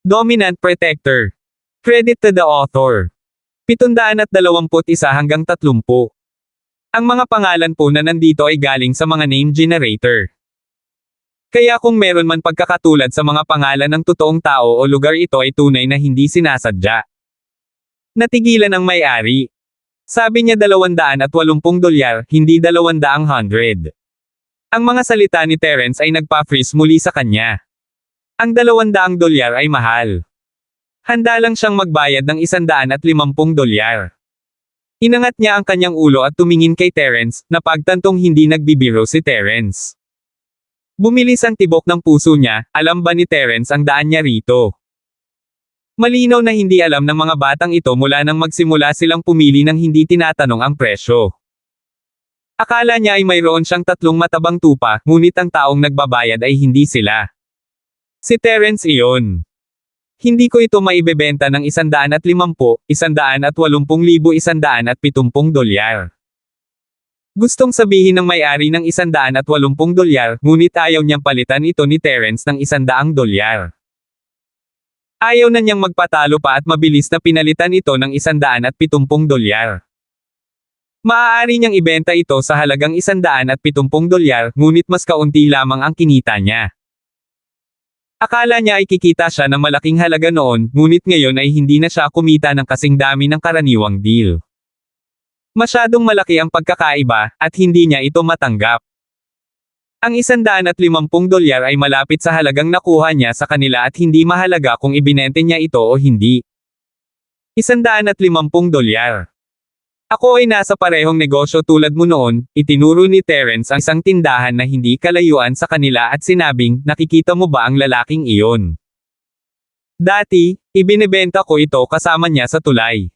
Dominant Protector. Credit to the author. 721 hanggang 30. Ang mga pangalan po na nandito ay galing sa mga name generator. Kaya kung meron man pagkakatulad sa mga pangalan ng totoong tao o lugar, ito ay tunay na hindi sinasadya. Natigilan ang may-ari. Sabi niya $280, hindi $200. Ang mga salita ni Terence ay nagpa-freeze muli sa kanya. Ang $200 ay mahal. Handa lang siyang magbayad ng $150. Inangat niya ang kanyang ulo at tumingin kay Terence, na pagtantong hindi nagbibiro si Terence. Bumilis ang tibok ng puso niya, alam ba ni Terence ang daan niya rito? Malinaw na hindi alam ng mga batang ito mula nang magsimula silang pumili ng hindi tinatanong ang presyo. Akala niya ay mayroon siyang 3 matabang tupa, ngunit ang taong nagbabayad ay hindi sila. Si Terence iyon. Hindi ko ito maibebenta ng $150, $180,170. Gustong sabihin ng may-ari ng $180, ngunit ayaw niyang palitan ito ni Terence ng $100. Ayaw na niyang magpatalo pa at mabilis na pinalitan ito ng $170. Maaari niyang ibenta ito sa halagang $170, ngunit mas kaunti lamang ang kinita niya. Akala niya ay kikita siya ng malaking halaga noon, ngunit ngayon ay hindi na siya kumita ng kasing dami ng karaniwang deal. Masyadong malaki ang pagkakaiba, at hindi niya ito matanggap. Ang $150 ay malapit sa halagang nakuha niya sa kanila at hindi mahalaga kung ibinente niya ito o hindi. $150. Ako ay nasa parehong negosyo tulad mo noon, itinuro ni Terence ang isang tindahan na hindi kalayuan sa kanila at sinabing, nakikita mo ba ang lalaking iyon? Dati, ibinebenta ko ito kasama niya sa tulay.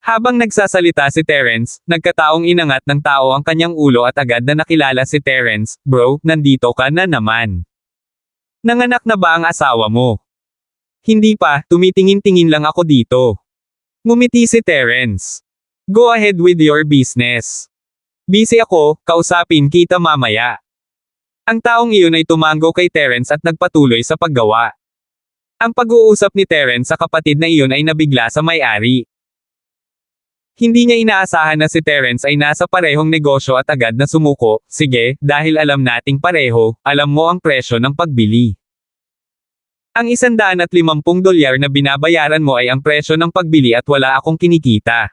Habang nagsasalita si Terence, nagkataong inangat ng tao ang kanyang ulo at agad na nakilala si Terence, bro, nandito ka na naman. Nanganak na ba ang asawa mo? Hindi pa, tumitingin-tingin lang ako dito. Ngumiti si Terence. Go ahead with your business. Busy ako, kausapin kita mamaya. Ang taong iyon ay tumango kay Terence at nagpatuloy sa paggawa. Ang pag-uusap ni Terence sa kapatid na iyon ay nabigla sa may-ari. Hindi niya inaasahan na si Terence ay nasa parehong negosyo at agad na sumuko, sige, dahil alam nating pareho, alam mo ang presyo ng pagbili. Ang $150 na binabayaran mo ay ang presyo ng pagbili at wala akong kinikita.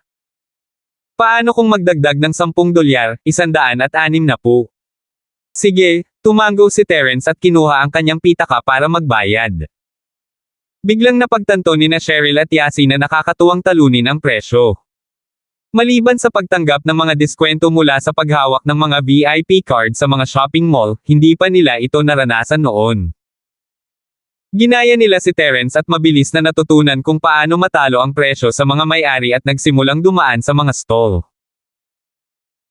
Paano kung magdagdag ng $10, $160? Sige, tumango si Terence at kinuha ang kanyang pitaka para magbayad. Biglang napagtanto ni na Cheryl at Yasi na nakakatuwang talunin ang presyo. Maliban sa pagtanggap ng mga diskwento mula sa paghawak ng mga VIP card sa mga shopping mall, hindi pa nila ito naranasan noon. Ginaya nila si Terence at mabilis na natutunan kung paano matalo ang presyo sa mga may-ari at nagsimulang dumaan sa mga stall.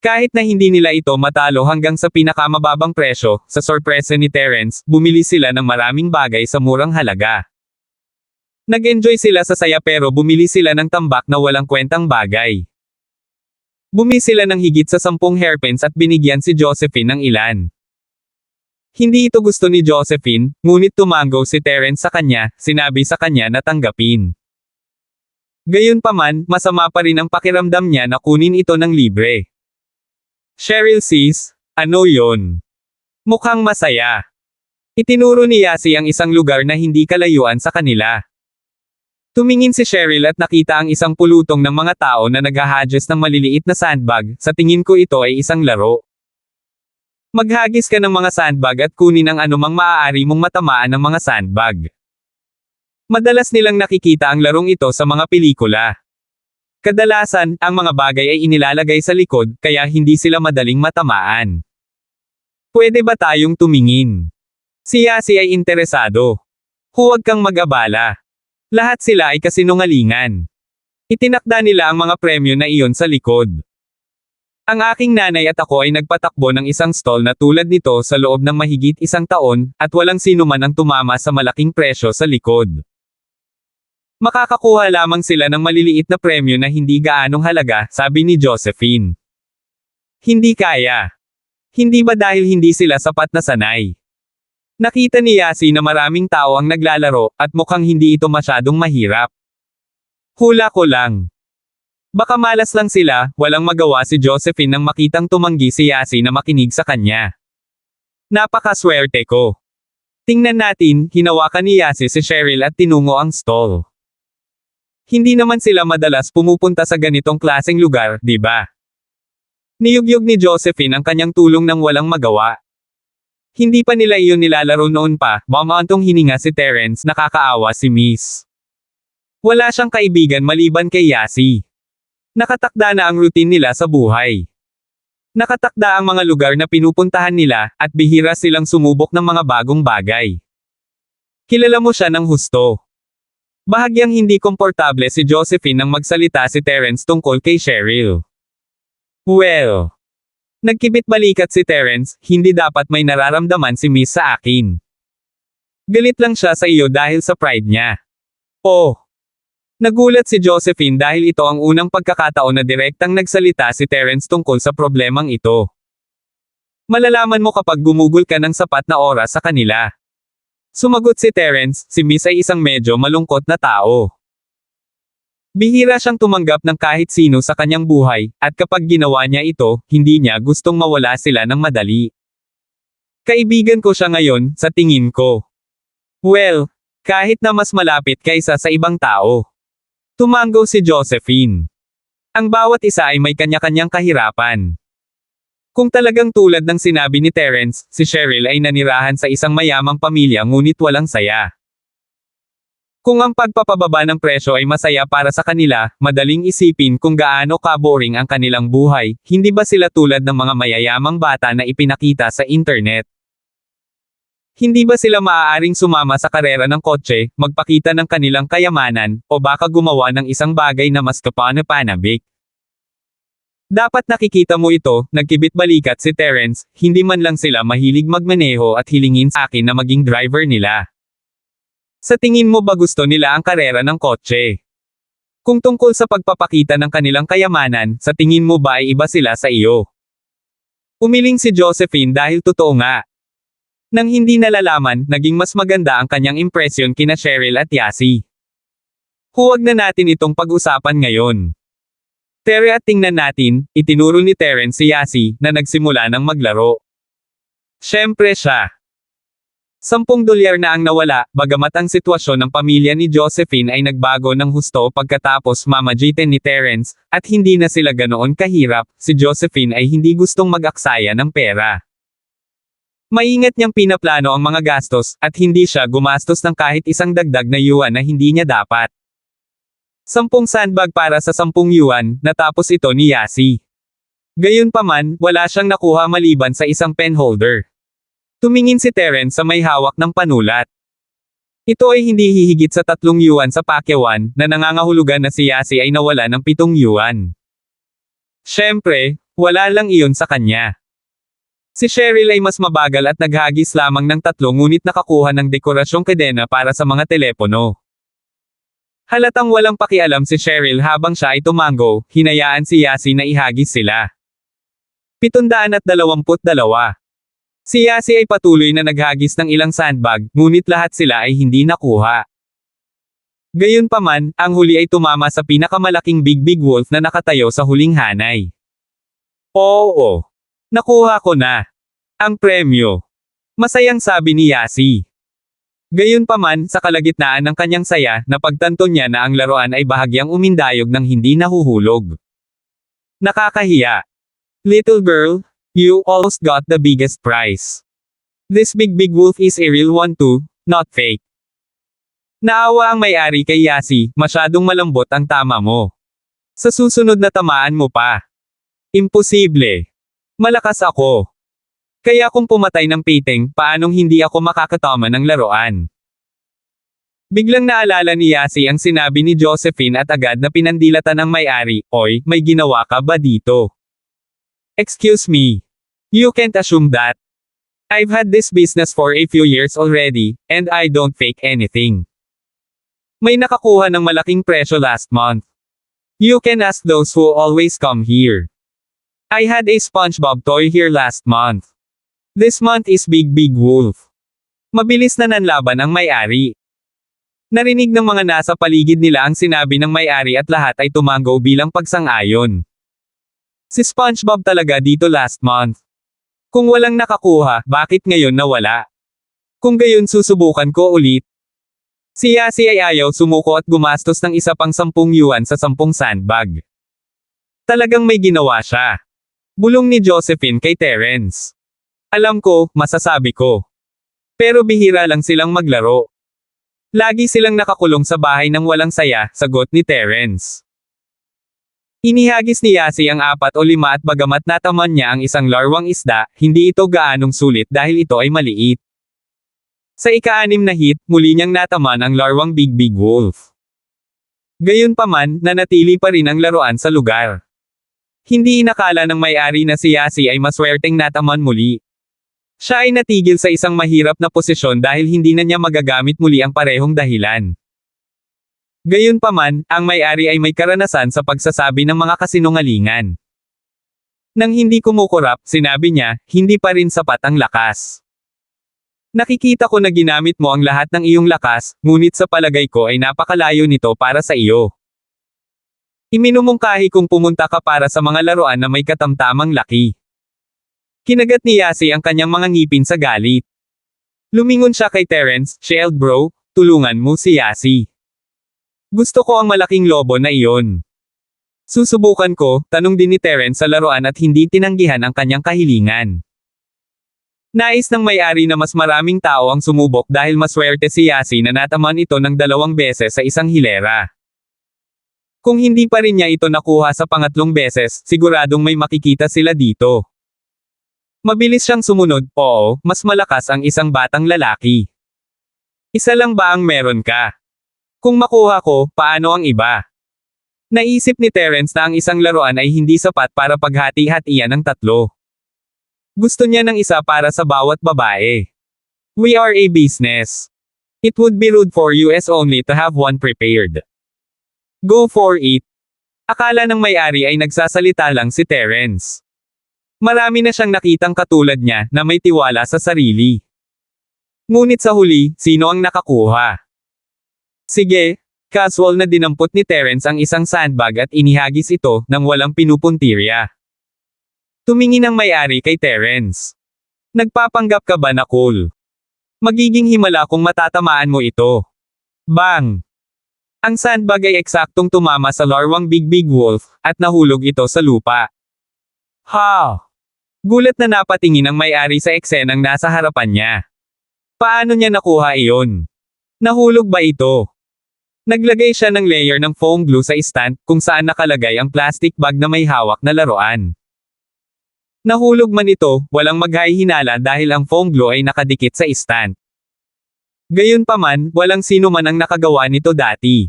Kahit na hindi nila ito matalo hanggang sa pinakamababang presyo, sa sorpresa ni Terence, bumili sila ng maraming bagay sa murang halaga. Nag-enjoy sila sa saya pero bumili sila ng tambak na walang kwentang bagay. Bumili sila ng higit sa 10 hairpins at binigyan si Josephine ng ilan. Hindi ito gusto ni Josephine, ngunit tumango si Terence sa kanya, sinabi sa kanya na tanggapin. Gayunpaman, masama pa rin ang pakiramdam niya na kunin ito ng libre. Cheryl sis, ano yon? Mukhang masaya. Itinuro ni Yasi ang isang lugar na hindi kalayuan sa kanila. Tumingin si Cheryl at nakita ang isang pulutong ng mga tao na naghahadges ng maliliit na sandbag, sa tingin ko ito ay isang laro. Maghagis ka ng mga sandbag at kunin ang anumang maaari mong matamaan ng mga sandbag. Madalas nilang nakikita ang larong ito sa mga pelikula. Kadalasan, ang mga bagay ay inilalagay sa likod, kaya hindi sila madaling matamaan. Pwede ba tayong tumingin? Si Yasi ay interesado. Huwag kang mag-abala. Lahat sila ay kasinungalingan. Itinakda nila ang mga premyo na iyon sa likod. Ang aking nanay at ako ay nagpatakbo ng isang stall na tulad nito sa loob ng mahigit 1 taon, at walang sino man ang tumama sa malaking presyo sa likod. Makakakuha lamang sila ng maliliit na premyo na hindi gaanong halaga, sabi ni Josephine. Hindi kaya. Hindi ba dahil hindi sila sapat na sanay? Nakita ni Yasi na maraming tao ang naglalaro, at mukhang hindi ito masyadong mahirap. Hula ko lang. Baka malas lang sila, walang magawa si Josephine nang makitang tumanggi si Yasi na makinig sa kanya. Napakaswerte ko. Tingnan natin, hinawakan ni Yasi si Cheryl at tinungo ang stall. Hindi naman sila madalas pumupunta sa ganitong klaseng lugar, di ba? Niyugyug ni Josephine ang kanyang tulong nang walang magawa. Hindi pa nila iyon nilalaro noon pa, mamantong hininga si Terence, nakakaawa si Miss. Wala siyang kaibigan maliban kay Yasi. Nakatakda na ang routine nila sa buhay. Nakatakda ang mga lugar na pinupuntahan nila, at bihira silang sumubok ng mga bagong bagay. Kilala mo siya ng husto. Bahagyang hindi komportable si Josephine nang magsalita si Terence tungkol kay Cheryl. Well. Nagkibit balikat si Terence, hindi dapat may nararamdaman si Miss sa akin. Galit lang siya sa iyo dahil sa pride niya. Oh. Nagulat si Josephine dahil ito ang unang pagkakataon na direktang nagsalita si Terence tungkol sa problemang ito. Malalaman mo kapag gumugol ka ng sapat na oras sa kanila. Sumagot si Terence, si Miss ay isang medyo malungkot na tao. Bihira siyang tumanggap ng kahit sino sa kanyang buhay, at kapag ginawa niya ito, hindi niya gustong mawala sila ng madali. Kaibigan ko siya ngayon, sa tingin ko. Well, kahit na mas malapit kaysa sa ibang tao. Tumango si Josephine. Ang bawat isa ay may kanya-kanyang kahirapan. Kung talagang tulad ng sinabi ni Terence, si Cheryl ay nanirahan sa isang mayamang pamilya ngunit walang saya. Kung ang pagpapababa ng presyo ay masaya para sa kanila, madaling isipin kung gaano ka-boring ang kanilang buhay, hindi ba sila tulad ng mga mayayamang bata na ipinakita sa internet? Hindi ba sila maaaring sumama sa karera ng kotse, magpakita ng kanilang kayamanan, o baka gumawa ng isang bagay na mas kapanapanabik? Dapat nakikita mo ito, nagkibit balikat si Terence, hindi man lang sila mahilig magmaneho at hilingin sa akin na maging driver nila. Sa tingin mo ba gusto nila ang karera ng kotse? Kung tungkol sa pagpapakita ng kanilang kayamanan, sa tingin mo ba ay iba sila sa iyo? Umiling si Josephine dahil totoo nga. Nang hindi nalalaman, naging mas maganda ang kanyang impresyon kina Cheryl at Yasi. Huwag na natin itong pag-usapan ngayon. Tere at tingnan natin, itinuro ni Terence si Yasi, na nagsimula ng maglaro. Siyempre siya. $10 na ang nawala, bagamat ang sitwasyon ng pamilya ni Josephine ay nagbago ng husto pagkatapos mamagitan ni Terence, at hindi na sila ganoon kahirap, si Josephine ay hindi gustong mag-aksaya ng pera. Maingat niyang pinaplano ang mga gastos, at hindi siya gumastos ng kahit isang dagdag na yuan na hindi niya dapat. 10 sandbag para sa 10 yuan, natapos ito ni Yasi. Gayunpaman, wala siyang nakuha maliban sa isang penholder. Tumingin si Terence sa may hawak ng panulat. Ito ay hindi hihigit sa 3 yuan sa pakyawan, na nangangahulugan na si Yasi ay nawala ng 7 yuan. Siyempre, wala lang iyon sa kanya. Si Cheryl ay mas mabagal at naghagis lamang ng 3 ngunit nakakuha ng dekorasyong kadena para sa mga telepono. Halatang walang pakialam si Cheryl habang siya ay tumango, hinayaan si Yasi na ihagis sila. 722. Si Yasi ay patuloy na naghagis ng ilang sandbag, ngunit lahat sila ay hindi nakuha. Gayunpaman, ang huli ay tumama sa pinakamalaking big wolf na nakatayo sa huling hanay. Oo. Nakuha ko na. Ang premyo. Masayang sabi ni Yasi. Gayunpaman, sa kalagitnaan ng kanyang saya, napagtanto niya na ang laruan ay bahagyang umindayog ng hindi nahuhulog. Nakakahiya. Little girl, you almost got the biggest prize. This big wolf is a real one too, not fake. Naawa ang may-ari kay Yasi, masyadong malambot ang tama mo. Sa susunod na tamaan mo pa. Imposible. Malakas ako. Kaya kung pumatay ng piting, paanong hindi ako makakatama ng laruan? Biglang naalala ni Yasi ang sinabi ni Josephine at agad na pinandilatan ng may-ari, "Oy, may ginawa ka ba dito?" Excuse me. You can't assume that. I've had this business for a few years already, and I don't fake anything. May nakakuha ng malaking presyo last month. You can ask those who always come here. I had a SpongeBob toy here last month. This month is big wolf. Mabilis na nanlaban ang may-ari. Narinig ng mga nasa paligid nila ang sinabi ng may-ari at lahat ay tumango bilang pagsang-ayon. Si SpongeBob talaga dito last month. Kung walang nakakuha, bakit ngayon nawala? Kung gayon susubukan ko ulit. Si Yasi ay ayaw sumuko at gumastos ng isa pang 10 yuan sa 10 sandbag. Talagang may ginawa siya. Bulong ni Josephine kay Terence. Alam ko, masasabi ko. Pero bihira lang silang maglaro. Lagi silang nakakulong sa bahay ng walang saya, sagot ni Terence. Inihagis ni Yasi ang 4 o 5 at bagamat nataman niya ang isang larwang isda, hindi ito gaanong sulit dahil ito ay maliit. Sa ika-6 na hit, muli niyang nataman ang larwang Big Big Wolf. Gayunpaman, nanatili pa rin ang laruan sa lugar. Hindi inakala ng may-ari na si Yasi ay maswerteng nataman muli. Siya ay natigil sa isang mahirap na posisyon dahil hindi na niya magagamit muli ang parehong dahilan. Gayunpaman, ang may-ari ay may karanasan sa pagsasabi ng mga kasinungalingan. Nang hindi kumukurap, sinabi niya, hindi pa rin sapat ang lakas. Nakikita ko na ginamit mo ang lahat ng iyong lakas, ngunit sa palagay ko ay napakalayo nito para sa iyo. Iminumungkahi kong pumunta ka para sa mga laruan na may katamtamang laki. Kinagat ni Yasi ang kanyang mga ngipin sa galit. Lumingon siya kay Terence, "Shield bro, tulungan mo si Yasi. Gusto ko ang malaking lobo na iyon." Susubukan ko, tanong din ni Terence sa laruan at hindi tinanggihan ang kanyang kahilingan. Nais ng may-ari na mas maraming tao ang sumubok dahil maswerte si Yasi na nataman ito ng 2 beses sa isang hilera. Kung hindi pa rin niya ito nakuha sa pangatlong beses, siguradong may makikita sila dito. Mabilis siyang sumunod, oo, mas malakas ang isang batang lalaki. Isa lang ba ang meron ka? Kung makuha ko, paano ang iba? Naisip ni Terence na ang isang laruan ay hindi sapat para paghati-hatian ng 3. Gusto niya ng isa para sa bawat babae. We are a business. It would be rude for us only to have one prepared. Go for it. Akala ng may-ari ay nagsasalita lang si Terence. Marami na siyang nakitang katulad niya na may tiwala sa sarili. Ngunit sa huli, sino ang nakakuha? Sige, casual na dinampot ni Terence ang isang sandbag at inihagis ito nang walang pinupuntirya. Tumingin ang may-ari kay Terence. Nagpapanggap ka ba na cool? Magiging himala kung matatamaan mo ito. Bang! Ang sandbag ay eksaktong tumama sa larwang Big Big Wolf, at nahulog ito sa lupa. Ha! Gulat na napatingin ang may-ari sa eksenang nasa harapan niya. Paano niya nakuha iyon? Nahulog ba ito? Naglagay siya ng layer ng foam glue sa stand, kung saan nakalagay ang plastic bag na may hawak na laruan. Nahulog man ito, walang maghahinala dahil ang foam glue ay nakadikit sa stand. Gayunpaman, walang sino man ang nakagawa nito dati.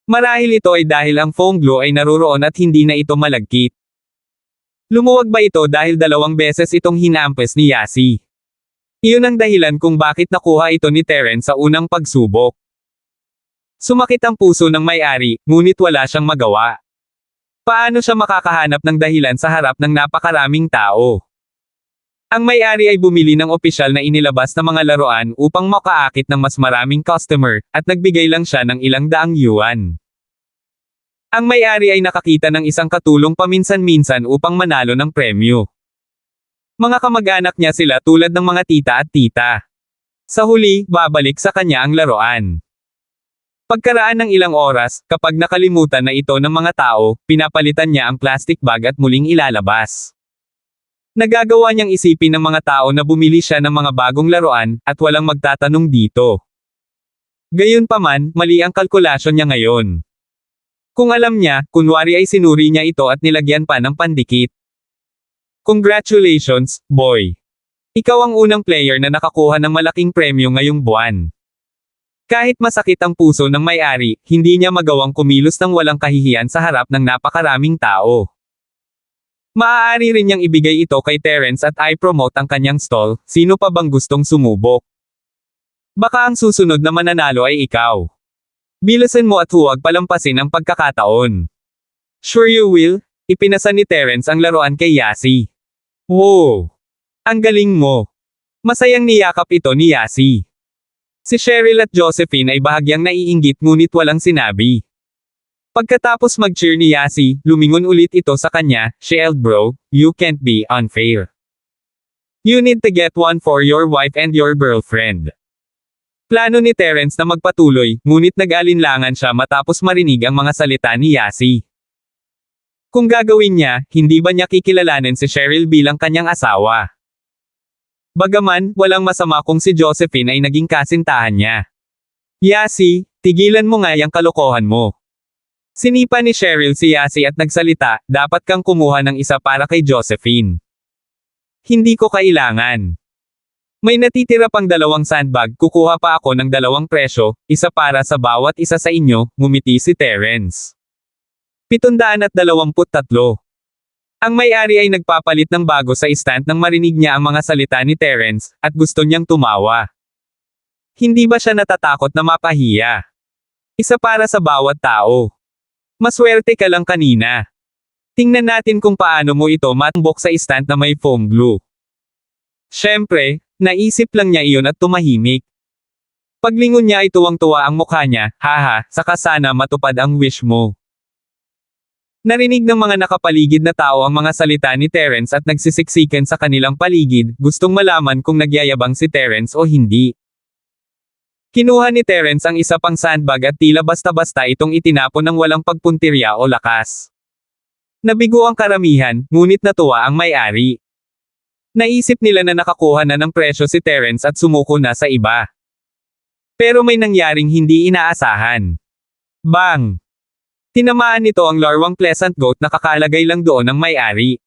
Marahil ito ay dahil ang foam glue ay naruroon at hindi na ito malagkit. Lumuwag ba ito dahil 2 beses itong hinampes ni Yasi? Iyon ang dahilan kung bakit nakuha ito ni Terence sa unang pagsubok. Sumakit ang puso ng may-ari, ngunit wala siyang magawa. Paano siya makakahanap ng dahilan sa harap ng napakaraming tao? Ang may-ari ay bumili ng opisyal na inilabas na mga laruan upang makaakit ng mas maraming customer, at nagbigay lang siya ng ilang daang yuan. Ang may-ari ay nakakita ng isang katulong paminsan-minsan upang manalo ng premyo. Mga kamag-anak niya sila tulad ng mga tita at tita. Sa huli, babalik sa kanya ang laruan. Pagkaraan ng ilang oras, kapag nakalimutan na ito ng mga tao, pinapalitan niya ang plastic bag at muling ilalabas. Nagagawa niyang isipin ng mga tao na bumili siya ng mga bagong laruan, at walang magtatanong dito. Gayunpaman, mali ang kalkulasyon niya ngayon. Kung alam niya, kunwari ay sinuri niya ito at nilagyan pa ng pandikit. Congratulations, boy! Ikaw ang unang player na nakakuha ng malaking premyo ngayong buwan. Kahit masakit ang puso ng may-ari, hindi niya magawang kumilos ng walang kahihiyan sa harap ng napakaraming tao. Maaari rin niyang ibigay ito kay Terence at i-promote ang kanyang stall, sino pa bang gustong sumubok? Baka ang susunod na mananalo ay ikaw. Bilisan mo at huwag palampasin ang pagkakataon. Sure you will? Ipinasa ni Terence ang laruan kay Yasi. Wow! Ang galing mo! Masayang niyakap ito ni Yasi. Si Cheryl at Josephine ay bahagyang naiinggit ngunit walang sinabi. Pagkatapos mag-cheer ni Yasi, lumingon ulit ito sa kanya, "Shield bro, you can't be unfair. You need to get one for your wife and your girlfriend." Plano ni Terence na magpatuloy, ngunit nag-alinlangan siya matapos marinig ang mga salita ni Yasi. Kung gagawin niya, hindi ba niya kikilalanin si Cheryl bilang kanyang asawa? Bagaman, walang masama kung si Josephine ay naging kasintahan niya. Yasi, tigilan mo nga yang kalokohan mo. Sinipa ni Cheryl si Yasi at nagsalita, "Dapat kang kumuha ng isa para kay Josephine. Hindi ko kailangan. May natitira pang 2 sandbag, kukuha pa ako ng 2 presyo, isa para sa bawat isa sa inyo," ngumiti si Terence. 723. Ang may-ari ay nagpapalit ng bago sa stand nang marinig niya ang mga salita ni Terence, at gusto niyang tumawa. Hindi ba siya natatakot na mapahiya? Isa para sa bawat tao. Maswerte ka lang kanina. Tingnan natin kung paano mo ito matumbok sa stand na may foam glue. Siyempre, naisip lang niya iyon at tumahimik. Paglingon niya ay tuwang-tuwa ang mukha niya, "Haha, saka sana matupad ang wish mo." Narinig ng mga nakapaligid na tao ang mga salita ni Terence at nagsisiksikan sa kanilang paligid, gustong malaman kung nagyayabang si Terence o hindi. Kinuha ni Terence ang isa pang sandbag at tila basta-basta itong itinapon ng walang pagpuntirya o lakas. Nabigo ang karamihan, ngunit natuwa ang may-ari. Naisip nila na nakakuha na ng presyo si Terence at sumuko na sa iba. Pero may nangyaring hindi inaasahan. Bang! Tinamaan nito ang larwang pleasant goat na kakalagay lang doon ng may-ari.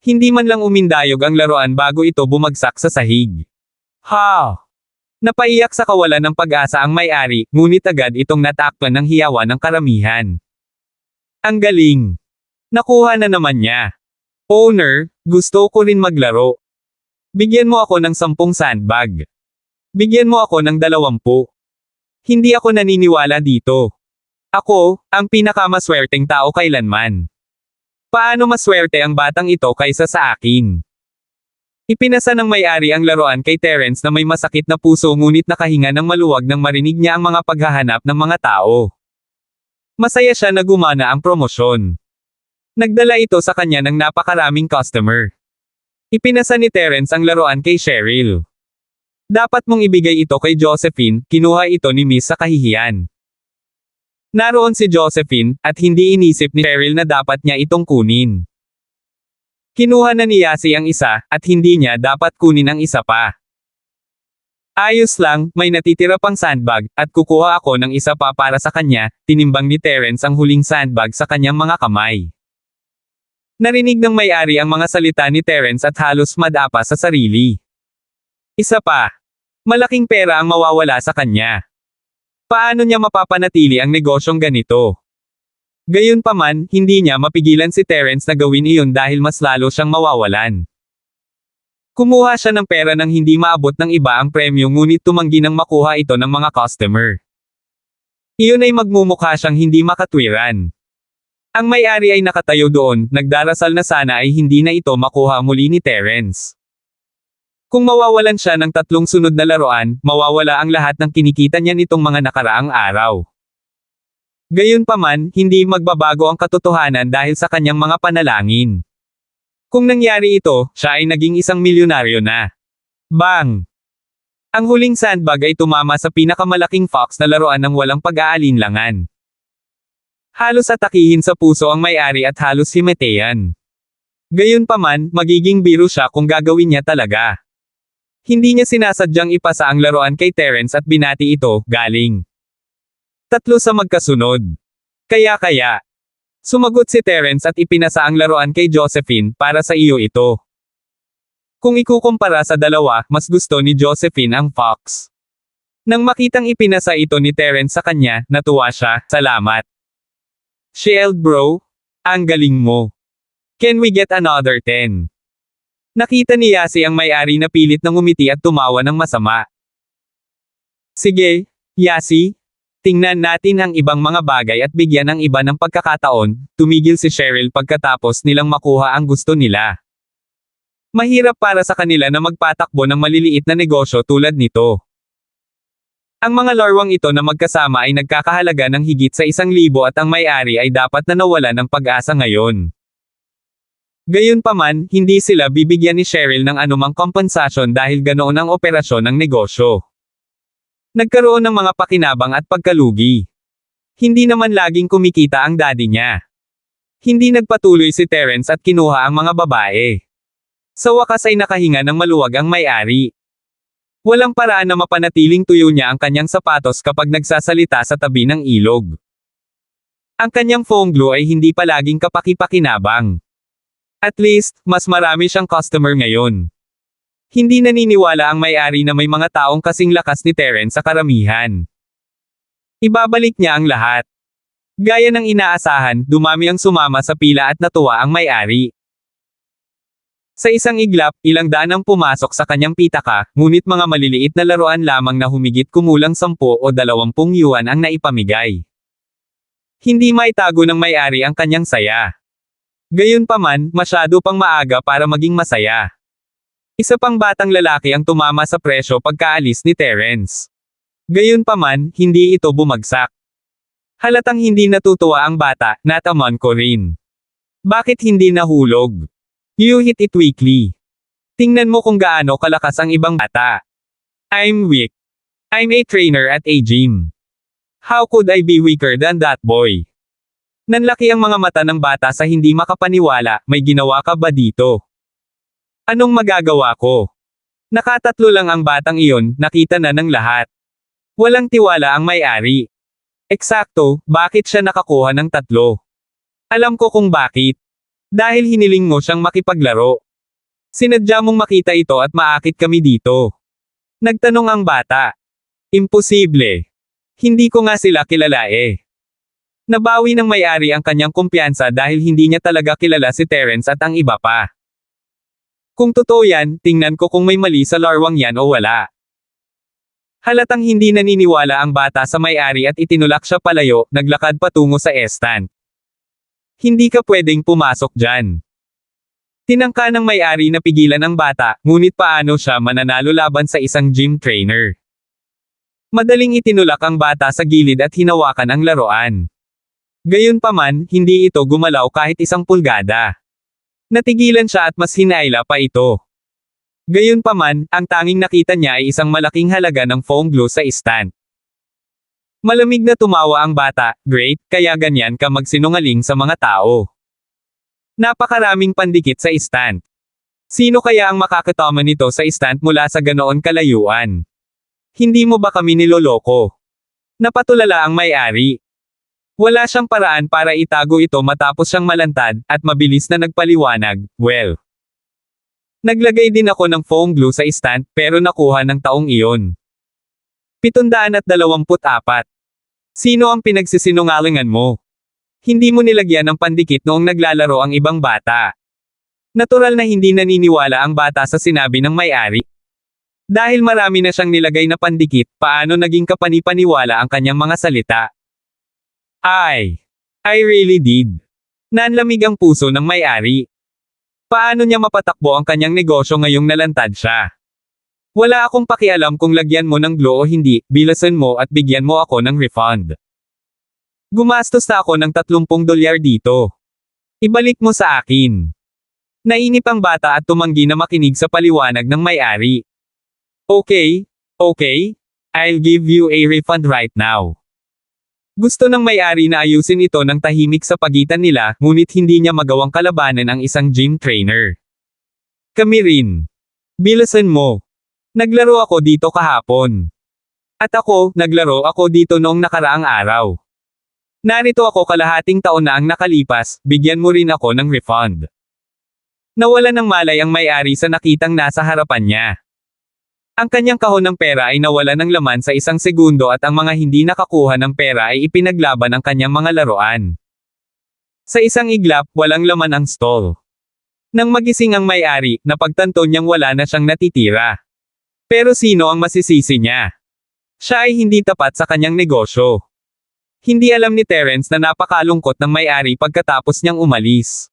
Hindi man lang umindayog ang laruan bago ito bumagsak sa sahig. Ha! Napaiyak sa kawalan ng pag-asa ang may-ari, ngunit agad itong natakpan ng hiyawan ng karamihan. Ang galing! Nakuha na naman niya. Owner, gusto ko rin maglaro. Bigyan mo ako ng 10 sandbag. Bigyan mo ako ng 20. Hindi ako naniniwala dito. Ako, ang pinakamaswerteng tao kailanman. Paano maswerte ang batang ito kaysa sa akin? Ipinasa ng may-ari ang laruan kay Terence na may masakit na puso ngunit nakahinga ng maluwag nang marinig niya ang mga paghahanap ng mga tao. Masaya siya na gumana ang promosyon. Nagdala ito sa kanya ng napakaraming customer. Ipinasa ni Terence ang laruan kay Cheryl. Dapat mong ibigay ito kay Josephine, kinuha ito ni Miss sa kahihiyan. Naroon si Josephine, at hindi inisip ni Cheryl na dapat niya itong kunin. Kinuha na ni Yasi ang isa, at hindi niya dapat kunin ang isa pa. Ayos lang, may natitira pang sandbag, at kukuha ako ng isa pa para sa kanya, tinimbang ni Terence ang huling sandbag sa kanyang mga kamay. Narinig ng may-ari ang mga salita ni Terence at halos madapa sa sarili. Isa pa. Malaking pera ang mawawala sa kanya. Paano niya mapapanatili ang negosyong ganito? Gayunpaman, hindi niya mapigilan si Terence na gawin iyon dahil mas lalo siyang mawawalan. Kumuha siya ng pera nang hindi maabot ng iba ang premyo ngunit tumanggi nang makuha ito ng mga customer. Iyon ay magmumukha siyang hindi makatwiran. Ang may-ari ay nakatayo doon, nagdarasal na sana ay hindi na ito makuha muli ni Terence. Kung mawawalan siya ng 3 sunod na laruan, mawawala ang lahat ng kinikita niya nitong mga nakaraang araw. Gayunpaman, hindi magbabago ang katotohanan dahil sa kanyang mga panalangin. Kung nangyari ito, siya ay naging isang milyonaryo na. Bang! Ang huling sandbag ay tumama sa pinakamalaking fox na laruan ng walang pag-aalinlangan. Halos atakihin sa puso ang may-ari at halos himetean. Gayunpaman, magiging biro siya kung gagawin niya talaga. Hindi niya sinasadyang ipasa ang laruan kay Terence at binati ito, galing. 3 sa magkasunod. Kaya. Sumagot si Terence at ipinasa ang laruan kay Josephine, para sa iyo ito. Kung ikukumpara sa dalawa, mas gusto ni Josephine ang fox. Nang makitang ipinasa ito ni Terence sa kanya, natuwa siya, salamat. Shield bro, ang galing mo. Can we get another 10? Nakita ni Yasi ang may-ari na pilit na ngumiti at tumawa ng masama. Sige, Yasi. Tingnan natin ang ibang mga bagay at bigyan ng iba ng pagkakataon, tumigil si Cheryl pagkatapos nilang makuha ang gusto nila. Mahirap para sa kanila na magpatakbo ng maliliit na negosyo tulad nito. Ang mga larwang ito na magkasama ay nagkakahalaga ng higit sa 1,000 at ang may-ari ay dapat na nawalan ng pag-asa ngayon. Gayunpaman, hindi sila bibigyan ni Cheryl ng anumang kompensasyon dahil ganoon ang operasyon ng negosyo. Nagkaroon ng mga pakinabang at pagkalugi. Hindi naman laging kumikita ang daddy niya. Hindi nagpatuloy si Terence at kinuha ang mga babae. Sa wakas ay nakahinga ng maluwag ang may-ari. Walang paraan na mapanatiling tuyo niya ang kanyang sapatos kapag nagsasalita sa tabi ng ilog. Ang kanyang foam glue ay hindi palaging kapaki-pakinabang. At least, mas marami siyang customer ngayon. Hindi naniniwala ang may-ari na may mga taong kasing lakas ni Terence sa karamihan. Ibabalik niya ang lahat. Gaya ng inaasahan, dumami ang sumama sa pila at natuwa ang may-ari. Sa isang iglap, ilang daan ang pumasok sa kanyang pitaka, ngunit mga maliliit na laruan lamang na humigit kumulang 10 o 20 yuan ang naipamigay. Hindi maitago ng may-ari ang kanyang saya. Gayunpaman, masyado pang maaga para maging masaya. Isa pang batang lalaki ang tumama sa presyo pagkaalis ni Terence. Gayunpaman, hindi ito bumagsak. Halatang hindi natutuwa ang bata, natamon ko rin. Bakit hindi nahulog? You hit it weakly. Tingnan mo kung gaano kalakas ang ibang bata. I'm weak. I'm a trainer at a gym. How could I be weaker than that boy? Nanlaki ang mga mata ng bata sa hindi makapaniwala, may ginawa ka ba dito? Anong magagawa ko? Nakatatlo lang ang batang iyon, nakita na ng lahat. Walang tiwala ang may-ari. Eksakto, bakit siya nakakuha ng 3? Alam ko kung bakit. Dahil hiniling mo siyang makipaglaro. Sinadya mong makita ito at maakit kami dito. Nagtanong ang bata. Imposible. Hindi ko nga sila kilala eh. Nabawi ng may-ari ang kanyang kumpiyansa dahil hindi niya talaga kilala si Terence at ang iba pa. Kung totoo yan, tingnan ko kung may mali sa larwang yan o wala. Halatang hindi naniniwala ang bata sa may-ari at itinulak siya palayo, naglakad patungo sa stand. Hindi ka pwedeng pumasok dyan. Tinangka ng may-ari na pigilan ang bata, ngunit paano siya mananalo laban sa isang gym trainer? Madaling itinulak ang bata sa gilid at hinawakan ang laruan. Gayunpaman, hindi ito gumalaw kahit 1 pulgada. Natigilan siya at mas hinaila pa ito. Gayunpaman, ang tanging nakita niya ay isang malaking halaga ng foam glue sa stand. Malamig na tumawa ang bata, great, kaya ganyan ka magsinungaling sa mga tao. Napakaraming pandikit sa stand. Sino kaya ang makakatama nito sa stand mula sa ganoon kalayuan? Hindi mo ba kami niloloko? Napatulala ang may-ari. Wala siyang paraan para itago ito matapos siyang malantad, at mabilis na nagpaliwanag, well. Naglagay din ako ng foam glue sa stand, pero nakuha ng taong iyon. 724. Sino ang pinagsisinungalingan mo? Hindi mo nilagyan ng pandikit noong naglalaro ang ibang bata. Natural na hindi naniniwala ang bata sa sinabi ng may-ari. Dahil marami na siyang nilagay na pandikit, paano naging kapanipaniwala ang kanyang mga salita? I really did. Nanlamig ang puso ng may-ari. Paano niya mapatakbo ang kanyang negosyo ngayong nalantad siya? Wala akong pakialam kung lagyan mo ng glue o hindi, bilasan mo at bigyan mo ako ng refund. Gumastos na ako ng $30 dito. Ibalik mo sa akin. Nainip ang bata at tumanggi na makinig sa paliwanag ng may-ari. Okay, I'll give you a refund right now. Gusto ng may-ari na ayusin ito ng tahimik sa pagitan nila, ngunit hindi niya magawang kalabanan ang isang gym trainer. Kami rin. Bilasan mo. Naglaro ako dito kahapon. At ako, naglaro ako dito noong nakaraang araw. Narito ako kalahating taon na ang nakalipas, bigyan mo rin ako ng refund. Nawala ng malay ang may-ari sa nakitang nasa harapan niya. Ang kanyang kahon ng pera ay nawala ng laman sa 1 segundo at ang mga hindi nakakuha ng pera ay ipinaglaban ang kanyang mga laruan. Sa isang iglap, walang laman ang stall. Nang magising ang may-ari, napagtanto niyang wala na siyang natitira. Pero sino ang masisisi niya? Siya ay hindi tapat sa kanyang negosyo. Hindi alam ni Terence na napakalungkot ng may-ari pagkatapos niyang umalis.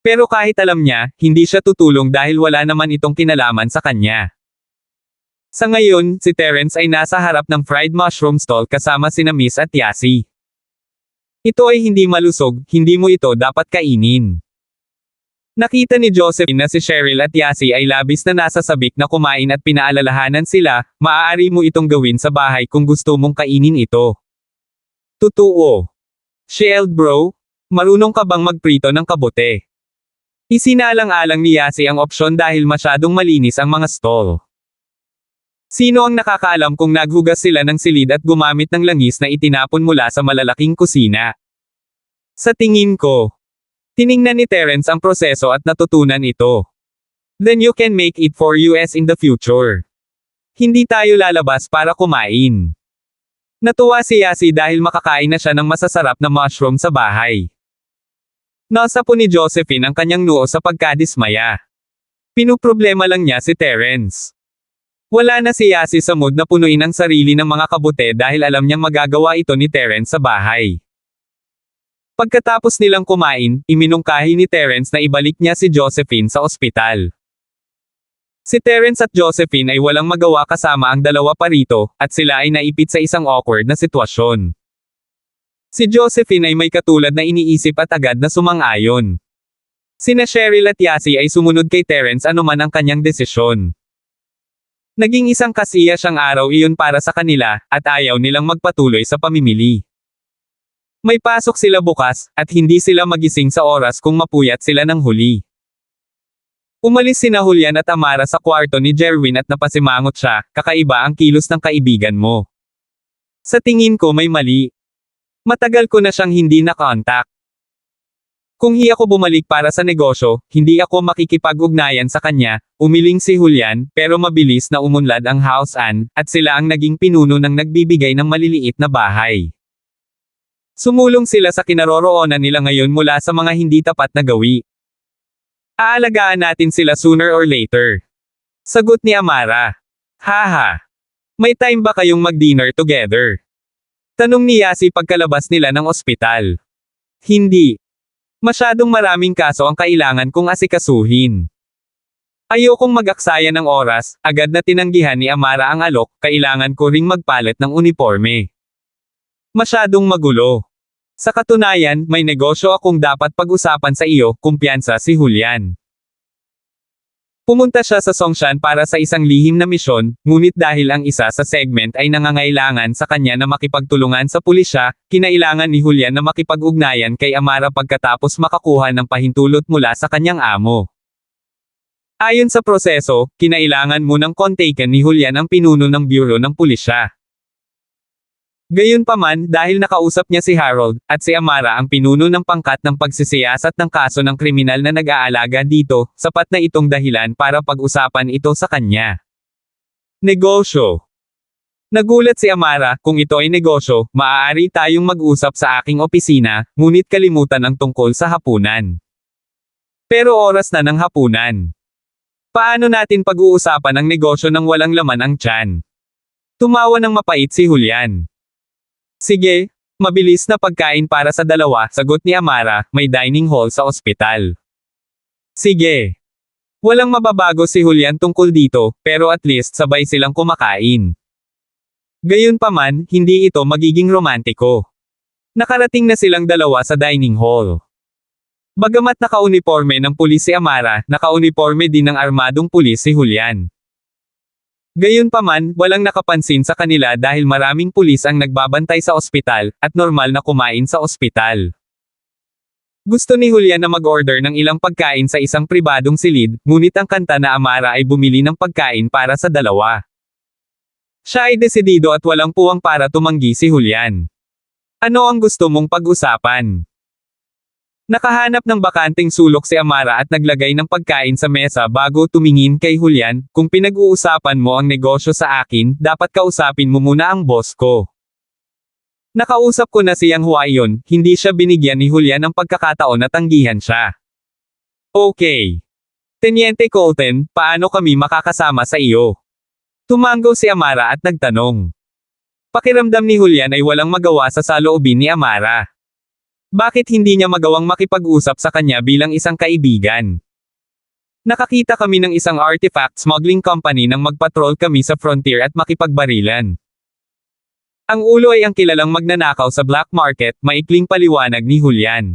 Pero kahit alam niya, hindi siya tutulong dahil wala naman itong kinalaman sa kanya. Sa ngayon, si Terence ay nasa harap ng fried mushroom stall kasama sina Miss at Yasi. Ito ay hindi malusog, hindi mo ito dapat kainin. Nakita ni Josephine na si Cheryl at Yasi ay labis na nasasabik na kumain at pinaalalahanan sila, maaari mo itong gawin sa bahay kung gusto mong kainin ito. Totoo. Shield bro, marunong ka bang magprito ng kabute? Isinaalang-alang ni Yasi ang opsyon dahil masyadong malinis ang mga stall. Sino ang nakakaalam kung naghugas sila ng silid at gumamit ng langis na itinapon mula sa malalaking kusina? Sa tingin ko, tiningnan ni Terence ang proseso at natutunan ito. Then you can make it for us in the future. Hindi tayo lalabas para kumain. Natuwa si Yasi dahil makakain na siya ng masasarap na mushroom sa bahay. Nasapo ni Josephine ang kanyang noo sa pagkadismaya. Pinuproblema lang niya si Terence. Wala na si Yasi sa mood na punuin ang sarili ng mga kabute dahil alam niyang magagawa ito ni Terence sa bahay. Pagkatapos nilang kumain, iminungkahi ni Terence na ibalik niya si Josephine sa ospital. Si Terence at Josephine ay walang magawa kasama ang dalawa pa rito, at sila ay naipit sa isang awkward na sitwasyon. Si Josephine ay may katulad na iniisip at agad na sumang-ayon. Sina Cheryl at Yasi ay sumunod kay Terence anuman ang kanyang desisyon. Naging isang kasiya siyang araw iyon para sa kanila, at ayaw nilang magpatuloy sa pamimili. May pasok sila bukas, at hindi sila magising sa oras kung mapuyat sila ng huli. Umalis sina Julian at Amara sa kwarto ni Jerwin at napasimangot siya, kakaiba ang kilos ng kaibigan mo. Sa tingin ko may mali. Matagal ko na siyang hindi na-contact. Kung hi ako bumalik para sa negosyo, hindi ako makikipag-ugnayan sa kanya, umiling si Julian, pero mabilis na umunlad ang house-an, at sila ang naging pinuno ng nagbibigay ng maliliit na bahay. Sumulong sila sa kinaroroonan nila ngayon mula sa mga hindi tapat na gawi. Aalagaan natin sila sooner or later. Sagot ni Amara. Haha. May time ba kayong mag-dinner together? Tanong ni Yasi pagkalabas nila ng ospital. Hindi. Masyadong maraming kaso ang kailangan kong asikasuhin. Ayokong mag-aksaya ng oras, agad na tinanggihan ni Amara ang alok, kailangan ko ring magpalit ng uniforme. Masyadong magulo. Sa katunayan, may negosyo akong dapat pag-usapan sa iyo, kumpiyansa si Julian. Pumunta siya sa Songshan para sa isang lihim na misyon, ngunit dahil ang isa sa segment ay nangangailangan sa kanya na makipagtulungan sa pulisya, kinailangan ni Julian na makipag-ugnayan kay Amara pagkatapos makakuha ng pahintulot mula sa kanyang amo. Ayon sa proseso, kinailangan munang kontaken ni Julian ang pinuno ng Bureau ng Pulisya. Gayunpaman, dahil nakausap niya si Harold, at si Amara ang pinuno ng pangkat ng pagsisiyasat ng kaso ng kriminal na nag-aalaga dito, sapat na itong dahilan para pag-usapan ito sa kanya. Negosyo. Nagulat si Amara, kung ito ay negosyo, maaari tayong mag-usap sa aking opisina, ngunit kalimutan ang tungkol sa hapunan. Pero oras na ng hapunan. Paano natin pag-uusapan ang negosyo nang walang laman ang tiyan? Tumawa ng mapait si Julian. Sige, mabilis na pagkain para sa dalawa, sagot ni Amara, may dining hall sa ospital. Sige. Walang mababago si Julian tungkol dito, pero at least sabay silang kumakain. Gayunpaman, hindi ito magiging romantiko. Nakarating na silang dalawa sa dining hall. Bagamat naka-uniforme ng pulis si Amara, naka-uniforme din ng armadong pulis si Julian. Gayunpaman, walang nakapansin sa kanila dahil maraming pulis ang nagbabantay sa ospital, at normal na kumain sa ospital. Gusto ni Julian na mag-order ng ilang pagkain sa isang pribadong silid, ngunit ang kanta na Amara ay bumili ng pagkain para sa dalawa. Siya ay desidido at walang puwang para tumanggi si Julian. Ano ang gusto mong pag-usapan? Nakahanap ng bakanting sulok si Amara at naglagay ng pagkain sa mesa bago tumingin kay Julian, kung pinag-uusapan mo ang negosyo sa akin, dapat kausapin mo muna ang boss ko. Nakausap ko na siyang Huayon, hindi siya binigyan ni Julian ng pagkakataon na tanggihan siya. Okay. Teniente Colton, paano kami makakasama sa iyo? Tumango si Amara at nagtanong. Pakiramdam ni Julian ay walang magawa sa saloobin ni Amara. Bakit hindi niya magawang makipag-usap sa kanya bilang isang kaibigan? Nakakita kami ng isang artifact smuggling company nang magpatrol kami sa frontier at makipagbarilan. Ang ulo ay ang kilalang magnanakaw sa black market, maikling paliwanag ni Julian.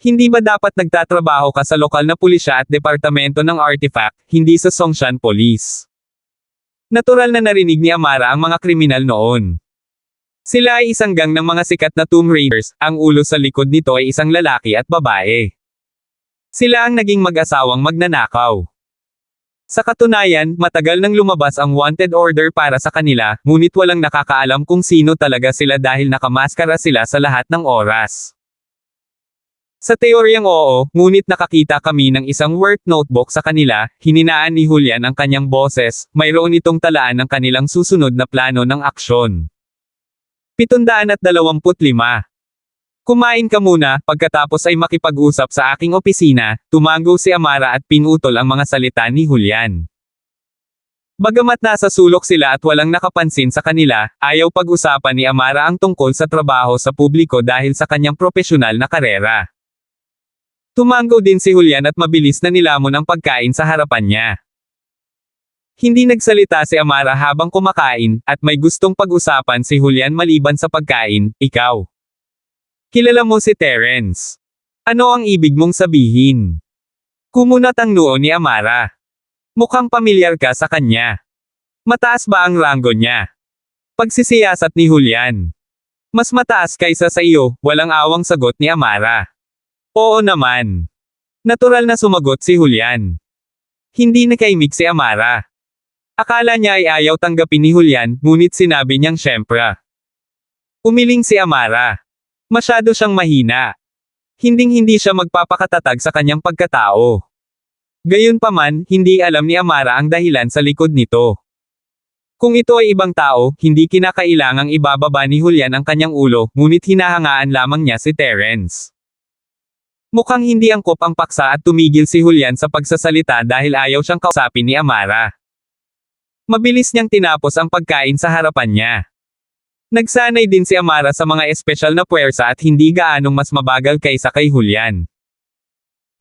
Hindi ba dapat nagtatrabaho ka sa lokal na pulisya at departamento ng artifact, hindi sa Songshan Police? Natural na narinig ni Amara ang mga kriminal noon. Sila ay isang gang ng mga sikat na Tomb Raiders, ang ulo sa likod nito ay isang lalaki at babae. Sila ang naging mag-asawang magnanakaw. Sa katunayan, matagal nang lumabas ang wanted order para sa kanila, ngunit walang nakakaalam kung sino talaga sila dahil nakamaskara sila sa lahat ng oras. Sa teoryang oo, ngunit nakakita kami ng isang work notebook sa kanila, hininaan ni Julian ang kanyang boses, mayroon itong talaan ng kanilang susunod na plano ng aksyon. 725. Kumain ka muna, pagkatapos ay makipag-usap sa aking opisina, tumango si Amara at pinutol ang mga salita ni Julian. Bagamat nasa sulok sila at walang nakapansin sa kanila, ayaw pag-usapan ni Amara ang tungkol sa trabaho sa publiko dahil sa kanyang propesyonal na karera. Tumango din si Julian at mabilis na nilamon ang pagkain sa harapan niya. Hindi nagsalita si Amara habang kumakain, at may gustong pag-usapan si Julian maliban sa pagkain. Ikaw. Kilala mo si Terence. Ano ang ibig mong sabihin? Kumunat ang noo ni Amara. Mukhang pamilyar ka sa kanya. Mataas ba ang ranggo niya? Pagsisiyasat ni Julian. Mas mataas kaysa sa iyo, walang awang sagot ni Amara. Oo naman. Natural na sumagot si Julian. Hindi nakaimik si Amara. Akala niya ay ayaw tanggapin ni Julian, ngunit sinabi niyang siyempre. Umiling si Amara. Masyado siyang mahina. Hinding-hindi siya magpapakatatag sa kanyang pagkatao. Gayunpaman, hindi alam ni Amara ang dahilan sa likod nito. Kung ito ay ibang tao, hindi kinakailangang ibababa ni Julian ang kanyang ulo, ngunit hinahangaan lamang niya si Terence. Mukhang hindi angkop ang paksa at tumigil si Julian sa pagsasalita dahil ayaw siyang kausapin ni Amara. Mabilis niyang tinapos ang pagkain sa harapan niya. Nagsanay din si Amara sa mga espesyal na puwersa at hindi gaanong mas mabagal kaysa kay Julian.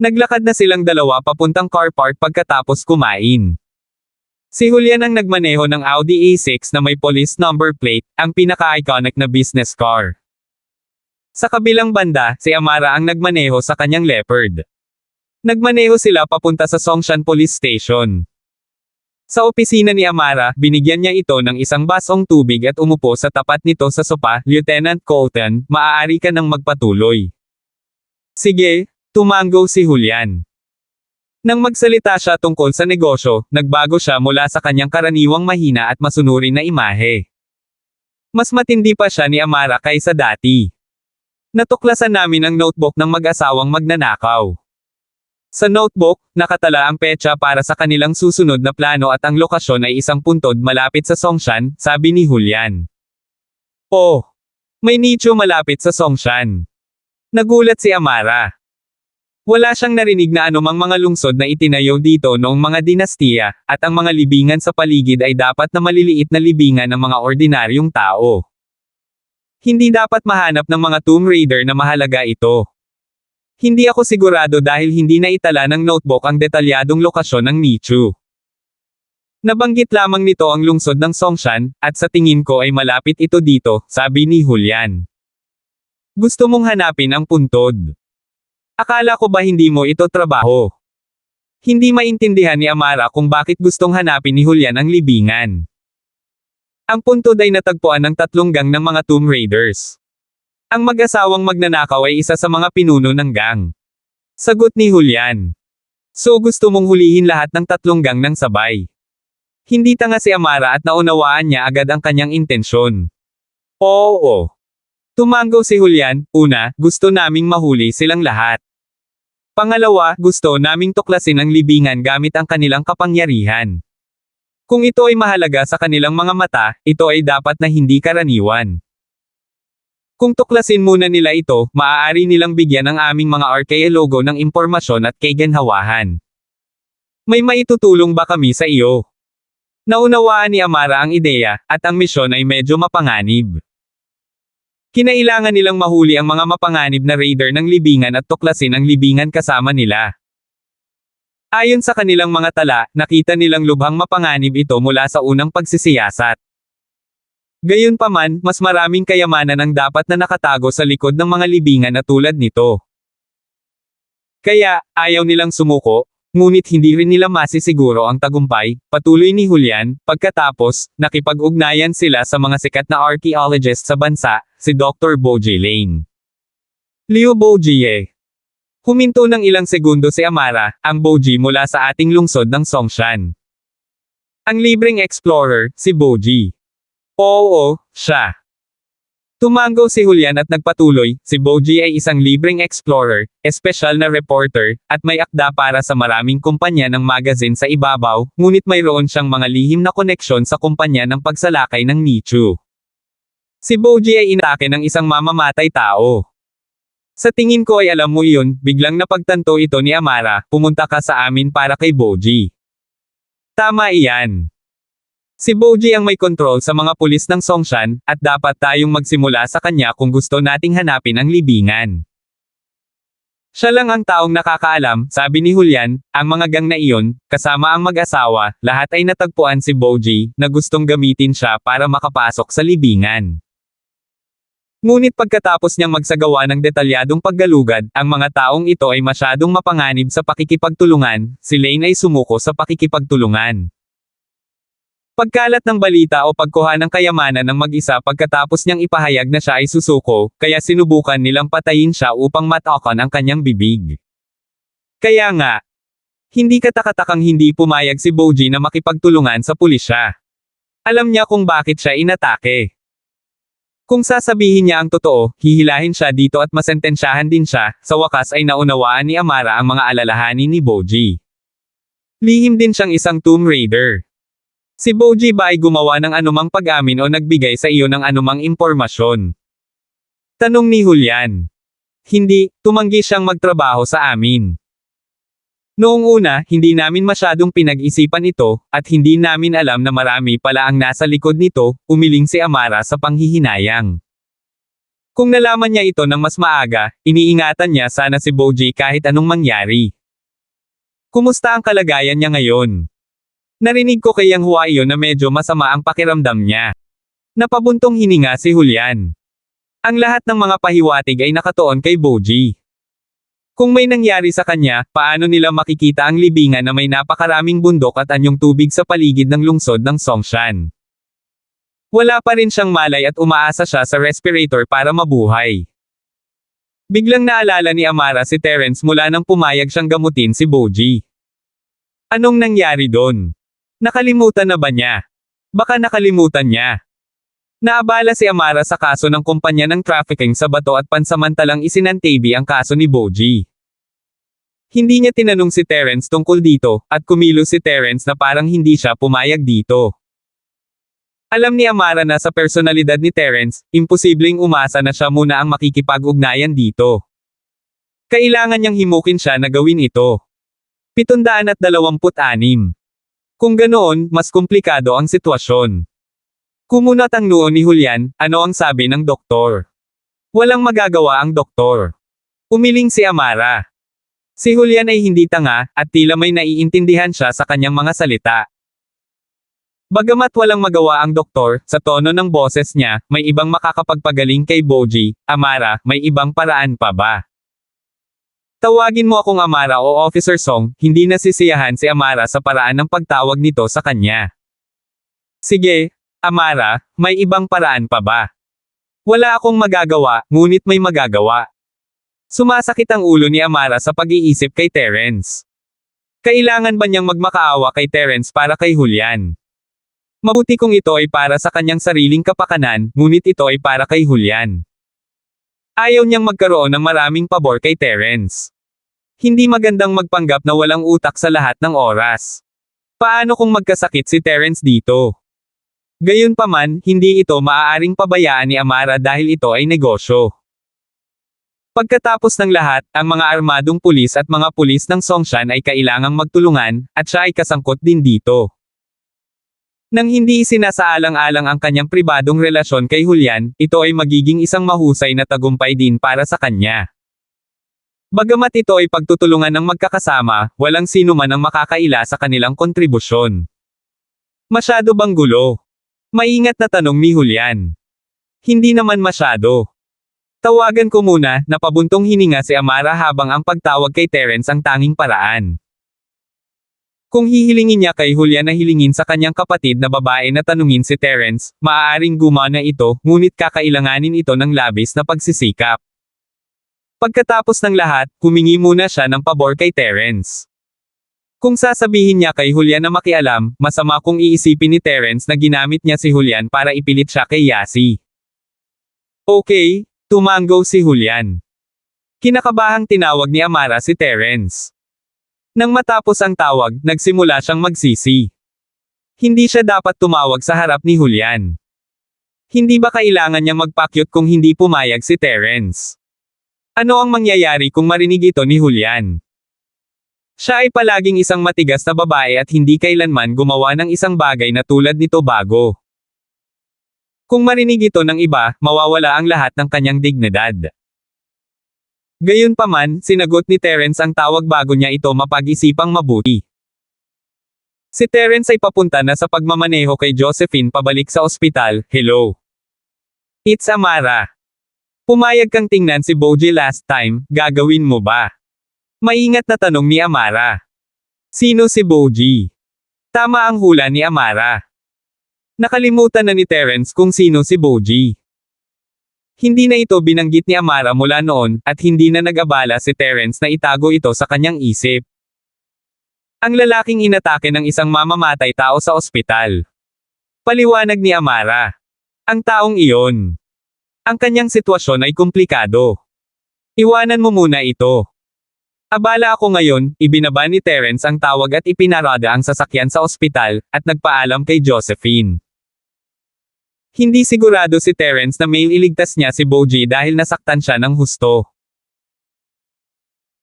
Naglakad na silang dalawa papuntang car park pagkatapos kumain. Si Julian ang nagmaneho ng Audi A6 na may police number plate, ang pinaka-iconic na business car. Sa kabilang banda, si Amara ang nagmaneho sa kanyang Leopard. Nagmaneho sila papunta sa Songshan Police Station. Sa opisina ni Amara, binigyan niya ito ng isang basong tubig at umupo sa tapat nito sa sopa. Lieutenant Colton, maaari ka nang magpatuloy. Sige, tumango si Julian. Nang magsalita siya tungkol sa negosyo, nagbago siya mula sa kanyang karaniwang mahina at masunurin na imahe. Mas matindi pa siya ni Amara kaysa dati. Natuklasan namin ang notebook ng mag-asawang magnanakaw. Sa notebook, nakatala ang petsa para sa kanilang susunod na plano at ang lokasyon ay isang puntod malapit sa Songshan, sabi ni Julian. Oh! May nicho malapit sa Songshan. Nagulat si Amara. Wala siyang narinig na anumang mga lungsod na itinayo dito noong mga dinastiya, at ang mga libingan sa paligid ay dapat na maliliit na libingan ng mga ordinaryong tao. Hindi dapat mahanap ng mga Tomb Raider na mahalaga ito. Hindi ako sigurado dahil hindi na itala ng notebook ang detalyadong lokasyon ng nicho. Nabanggit lamang nito ang lungsod ng Songshan, at sa tingin ko ay malapit ito dito, sabi ni Julian. Gusto mong hanapin ang puntod. Akala ko ba hindi mo ito trabaho? Hindi maintindihan ni Amara kung bakit gustong hanapin ni Julian ang libingan. Ang puntod ay natagpuan ng 3 gang ng mga Tomb Raiders. Ang mag-asawang magnanakaw ay isa sa mga pinuno ng gang. Sagot ni Julian. So gusto mong hulihin lahat ng 3 gang ng sabay. Hindi tanga si Amara at naunawaan niya agad ang kanyang intensyon. Oo. Tumango si Julian. Una, gusto naming mahuli silang lahat. Pangalawa, gusto naming tuklasin ang libingan gamit ang kanilang kapangyarihan. Kung ito ay mahalaga sa kanilang mga mata, ito ay dapat na hindi karaniwan. Kung tuklasin muna nila ito, maaari nilang bigyan ang aming mga arkeologo ng impormasyon at kaginhawahan. May maitutulong ba kami sa iyo? Naunawaan ni Amara ang ideya, at ang misyon ay medyo mapanganib. Kinailangan nilang mahuli ang mga mapanganib na raider ng libingan at tuklasin ang libingan kasama nila. Ayon sa kanilang mga tala, nakita nilang lubhang mapanganib ito mula sa unang pagsisiyasat. Gayunpaman, mas maraming kayamanan ang dapat na nakatago sa likod ng mga libingan na tulad nito. Kaya, ayaw nilang sumuko, ngunit hindi rin nila masisiguro ang tagumpay, patuloy ni Julian. Pagkatapos, nakipag-ugnayan sila sa mga sikat na archaeologist sa bansa, si Dr. Boji Lane. Liu Boji. Huminto ng ilang segundo si Amara, ang Boji mula sa ating lungsod ng Songshan. Ang libreng explorer, si Boji. Oo, siya. Tumango si Julian at nagpatuloy, si Boji ay isang libreng explorer, espesyal na reporter, at may akda para sa maraming kumpanya ng magazine sa ibabaw, ngunit mayroon siyang mga lihim na koneksyon sa kumpanya ng pagsalakay ng Nichu. Si Boji ay inatake ng isang mamamatay tao. Sa tingin ko ay alam mo iyon, biglang napagtanto ito ni Amara, pumunta ka sa amin para kay Boji. Tama iyan. Si Boji ang may kontrol sa mga pulis ng Songshan, at dapat tayong magsimula sa kanya kung gusto nating hanapin ang libingan. Siya lang ang taong nakakaalam, sabi ni Julian, ang mga gang na iyon, kasama ang mag-asawa, lahat ay natagpuan si Boji, na gustong gamitin siya para makapasok sa libingan. Ngunit pagkatapos niyang magsagawa ng detalyadong paggalugad, ang mga taong ito ay masyadong mapanganib sa pakikipagtulungan, si Lane ay sumuko sa pakikipagtulungan. Pagkalat ng balita o pagkuha ng kayamanan ng mag-isa pagkatapos niyang ipahayag na siya ay susuko, kaya sinubukan nilang patayin siya upang matakan ang kanyang bibig. Kaya nga, hindi katakatakang hindi pumayag si Boji na makipagtulungan sa pulisya. Alam niya kung bakit siya inatake. Kung sasabihin niya ang totoo, hihilahin siya dito at masentensyahan din siya. Sa wakas ay naunawaan ni Amara ang mga alalahanin ni Boji. Lihim din siyang isang Tomb Raider. Si Boji ba ay gumawa ng anumang pag-amin o nagbigay sa iyo ng anumang impormasyon? Tanong ni Julian. Hindi, tumanggi siyang magtrabaho sa amin. Noong una, hindi namin masyadong pinag-isipan ito, at hindi namin alam na marami pala ang nasa likod nito, umiling si Amara sa panghihinayang. Kung nalaman niya ito ng mas maaga, iniingatan niya sana si Boji kahit anong mangyari. Kumusta ang kalagayan niya ngayon? Narinig ko kay Yang Hua iyon na medyo masama ang pakiramdam niya. Napabuntong hininga si Julian. Ang lahat ng mga pahiwatig ay nakatuon kay Boji. Kung may nangyari sa kanya, paano nila makikita ang libingan na may napakaraming bundok at anyong tubig sa paligid ng lungsod ng Songshan? Wala pa rin siyang malay at umaasa siya sa respirator para mabuhay. Biglang naalala ni Amara si Terence mula nang pumayag siyang gamutin si Boji. Anong nangyari doon? Nakalimutan na ba niya? Baka nakalimutan niya. Naabala si Amara sa kaso ng kumpanya ng trafficking sa bato at pansamantalang isinantabi ang kaso ni Boji. Hindi niya tinanong si Terence tungkol dito, at kumilos si Terence na parang hindi siya pumayag dito. Alam ni Amara na sa personalidad ni Terence, imposibleng umasa na siya muna ang makikipag-ugnayan dito. Kailangan niyang himukin siya na gawin ito. 726. Kung ganoon, mas komplikado ang sitwasyon. Kumunat ang noo ni Julian, ano ang sabi ng doktor? Walang magagawa ang doktor. Umiling si Amara. Si Julian ay hindi tanga, at tila may naiintindihan siya sa kanyang mga salita. Bagamat walang magawa ang doktor, sa tono ng boses niya, may ibang makakapagpagaling kay Boji. Amara, may ibang paraan pa ba? Tawagin mo akong Amara o Officer Song, hindi nasisiyahan si Amara sa paraan ng pagtawag nito sa kanya. Sige, Amara, may ibang paraan pa ba? Wala akong magagawa, ngunit may magagawa. Sumasakit ang ulo ni Amara sa pag-iisip kay Terence. Kailangan ba niyang magmakaawa kay Terence para kay Julian? Mabuti kung ito ay para sa kanyang sariling kapakanan, ngunit ito ay para kay Julian. Ayaw niyang magkaroon ng maraming pabor kay Terence. Hindi magandang magpanggap na walang utak sa lahat ng oras. Paano kung magkasakit si Terence dito? Gayunpaman, hindi ito maaaring pabayaan ni Amara dahil ito ay negosyo. Pagkatapos ng lahat, ang mga armadong pulis at mga pulis ng Songshan ay kailangang magtulungan, at siya ay kasangkot din dito. Nang hindi isinasaalang-alang ang kanyang pribadong relasyon kay Julian, ito ay magiging isang mahusay na tagumpay din para sa kanya. Bagamat ito ay pagtutulungan ng magkakasama, walang sino man ang makakaila sa kanilang kontribusyon. Masyado bang gulo? Maingat na tanong ni Julian. Hindi naman masyado. Tawagan ko muna, napabuntong hininga si Amara habang ang pagtawag kay Terence ang tanging paraan. Kung hihilingin niya kay Julian na hilingin sa kanyang kapatid na babae na tanungin si Terence, maaaring gumana ito, ngunit kakailanganin ito ng labis na pagsisikap. Pagkatapos ng lahat, humingi muna siya ng pabor kay Terence. Kung sasabihin niya kay Julian na makialam, masama kung iisipin ni Terence na ginamit niya si Julian para ipilit siya kay Yasi. Okay, tumango si Julian. Kinakabahang tinawag ni Amara si Terence. Nang matapos ang tawag, nagsimula siyang magsisi. Hindi siya dapat tumawag sa harap ni Julian. Hindi ba kailangan niyang magpakyut kung hindi pumayag si Terence? Ano ang mangyayari kung marinig ito ni Julian? Siya ay palaging isang matigas na babae at hindi kailanman gumawa ng isang bagay na tulad nito bago. Kung marinig ito ng iba, mawawala ang lahat ng kanyang dignidad. Gayunpaman, sinagot ni Terence ang tawag bago niya ito mapag-isipang mabuti. Si Terence ay papunta na sa pagmamaneho kay Josephine pabalik sa ospital. Hello. It's Amara. Pumayag kang tingnan si Boji last time, gagawin mo ba? Maingat na tanong ni Amara. Sino si Boji? Tama ang hula ni Amara. Nakalimutan na ni Terence kung sino si Boji. Hindi na ito binanggit ni Amara mula noon, at hindi na nag-abala si Terence na itago ito sa kanyang isip. Ang lalaking inatake ng isang mamamatay tao sa ospital. Paliwanag ni Amara. Ang taong iyon. Ang kanyang sitwasyon ay komplikado. Iwanan mo muna ito. Abala ako ngayon, ibinaba ni Terence ang tawag at ipinarada ang sasakyan sa ospital, at nagpaalam kay Josephine. Hindi sigurado si Terence na may iligtas niya si Boji dahil nasaktan siya ng husto.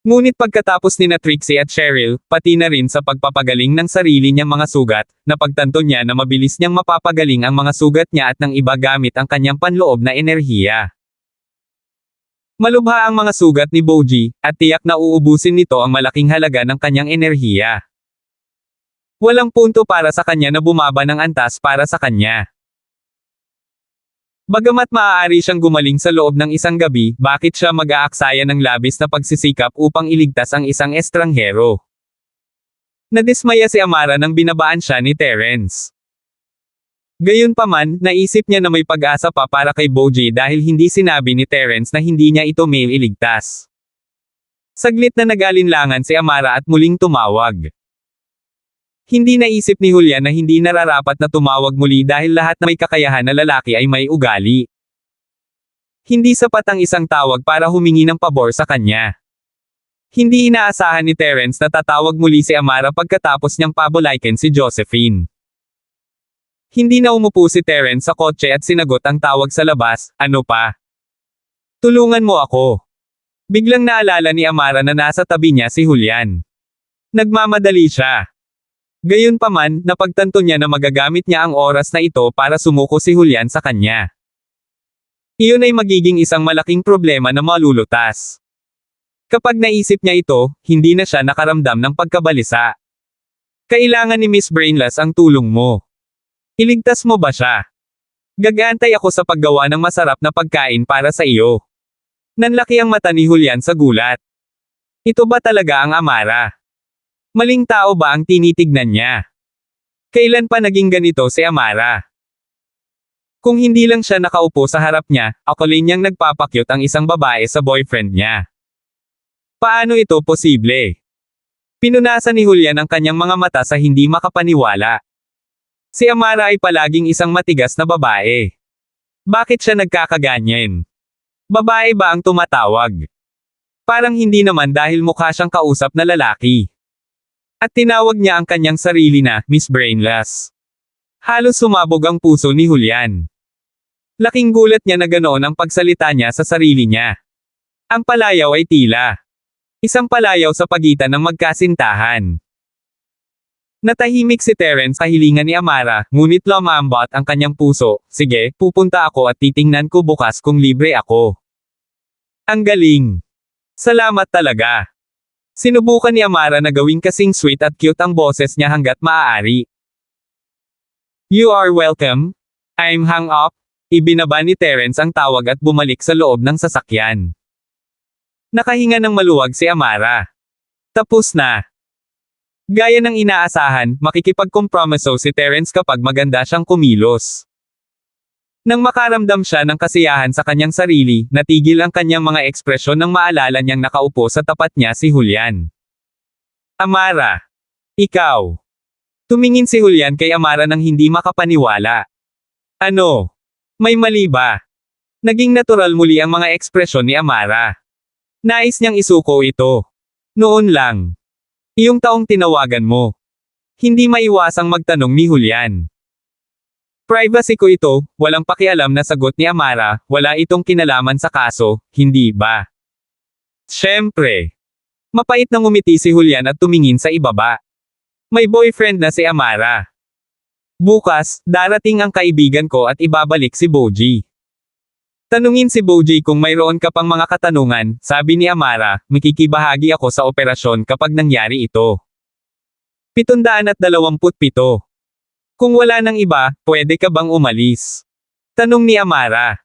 Ngunit pagkatapos ni Trixie at Cheryl, pati na rin sa pagpapagaling ng sarili niyang mga sugat, napagtanto niya na mabilis niyang mapapagaling ang mga sugat niya at ng iba gamit ang kanyang panloob na enerhiya. Malubha ang mga sugat ni Boji, at tiyak na uubusin nito ang malaking halaga ng kanyang enerhiya. Walang punto para sa kanya na bumaba ng antas para sa kanya. Bagamat maaari siyang gumaling sa loob ng isang gabi, bakit siya mag-aaksaya ng labis na pagsisikap upang iligtas ang isang estranghero? Nadismaya si Amara nang binabaan siya ni Terence. Gayunpaman, naisip niya na may pag-asa pa para kay Boji dahil hindi sinabi ni Terence na hindi niya ito may iligtas. Saglit na nag-alinlangan si Amara at muling tumawag. Hindi naisip ni Julian na hindi nararapat na tumawag muli dahil lahat na may kakayahan na lalaki ay may ugali. Hindi sapat ang isang tawag para humingi ng pabor sa kanya. Hindi inaasahan ni Terence na tatawag muli si Amara pagkatapos niyang pabolaikin si Josephine. Hindi na umupo si Terence sa kotse at sinagot ang tawag sa labas, ano pa? Tulungan mo ako. Biglang naalala ni Amara na nasa tabi niya si Julian. Nagmamadali siya. Gayunpaman, napagtanto niya na magagamit niya ang oras na ito para sumuko si Julian sa kanya. Iyon ay magiging isang malaking problema na malulutas. Kapag naisip niya ito, hindi na siya nakaramdam ng pagkabalisa. Kailangan ni Miss Brainless ang tulong mo. Iligtas mo ba siya? Gagantay ako sa paggawa ng masarap na pagkain para sa iyo. Nanlaki ang mata ni Julian sa gulat. Ito ba talaga ang Amara? Maling tao ba ang tinitignan niya? Kailan pa naging ganito si Amara? Kung hindi lang siya nakaupo sa harap niya, akalain niyang nagpapakyut ang isang babae sa boyfriend niya. Paano ito posible? Pinunasan ni Julian ang kanyang mga mata sa hindi makapaniwala. Si Amara ay palaging isang matigas na babae. Bakit siya nagkakaganyan? Babae ba ang tumatawag? Parang hindi naman dahil mukha siyang kausap na lalaki. At tinawag niya ang kanyang sarili na, Miss Brainless. Halos sumabog ang puso ni Julian. Laking gulat niya na ganoon ang pagsalita niya sa sarili niya. Ang palayaw ay tila isang palayaw sa pagitan ng magkasintahan. Natahimik si Terence sa kahilingan ni Amara, ngunit lumambot ang kanyang puso. Sige, pupunta ako at titingnan ko bukas kung libre ako. Ang galing. Salamat talaga. Sinubukan ni Amara na gawing kasing sweet at cute ang boses niya hanggat maaari. You are welcome. I'm hung up. Ibinaba ni Terence ang tawag at bumalik sa loob ng sasakyan. Nakahinga ng maluwag si Amara. Tapos na. Gaya ng inaasahan, makikipagkompromiso si Terence kapag maganda siyang kumilos. Nang makaramdam siya ng kasiyahan sa kanyang sarili, natigil ang kanyang mga ekspresyon nang maalala niyang nakaupo sa tapat niya si Julian. Amara. Ikaw. Tumingin si Julian kay Amara nang hindi makapaniwala. Ano? May mali ba? Naging natural muli ang mga ekspresyon ni Amara. Nais niyang isuko ito. Noon lang. Iyong taong tinawagan mo. Hindi maiwasang magtanong ni Julian. Privacy ko ito, walang pakialam na sagot ni Amara, wala itong kinalaman sa kaso, hindi ba? Siyempre. Mapait na ngumiti si Julian at tumingin sa ibaba. May boyfriend na si Amara. Bukas, darating ang kaibigan ko at ibabalik si Boji. Tanungin si Boji kung mayroon ka pang mga katanungan, sabi ni Amara, makikibahagi ako sa operasyon kapag nangyari ito. 727. Kung wala nang iba, pwede ka bang umalis? Tanong ni Amara.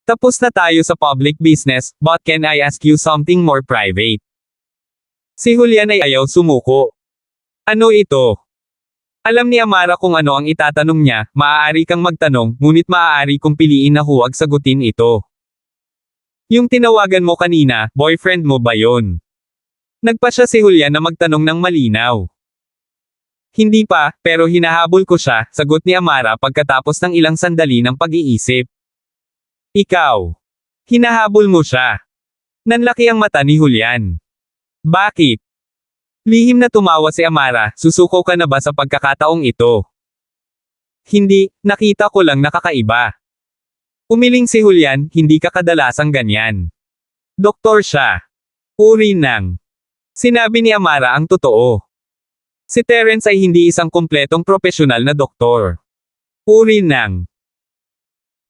Tapos na tayo sa public business, but can I ask you something more private? Si Julian ay ayaw sumuko. Ano ito? Alam ni Amara kung ano ang itatanong niya, maaari kang magtanong, ngunit maaari kong piliin na huwag sagutin ito. Yung tinawagan mo kanina, boyfriend mo ba yon? Nagpa siya si Julian na magtanong ng malinaw. Hindi pa, pero hinahabol ko siya, sagot ni Amara pagkatapos ng ilang sandali ng pag-iisip. Ikaw. Hinahabol mo siya. Nanlaki ang mata ni Julian. Bakit? Lihim na tumawa si Amara, susuko ka na ba sa pagkakataong ito? Hindi, nakita ko lang nakakaiba. Umiling si Julian, hindi ka kadalasang ganyan. Doktor siya. Uri nang. Sinabi ni Amara ang totoo. Si Terence ay hindi isang kumpletong profesional na doktor. Uri nang.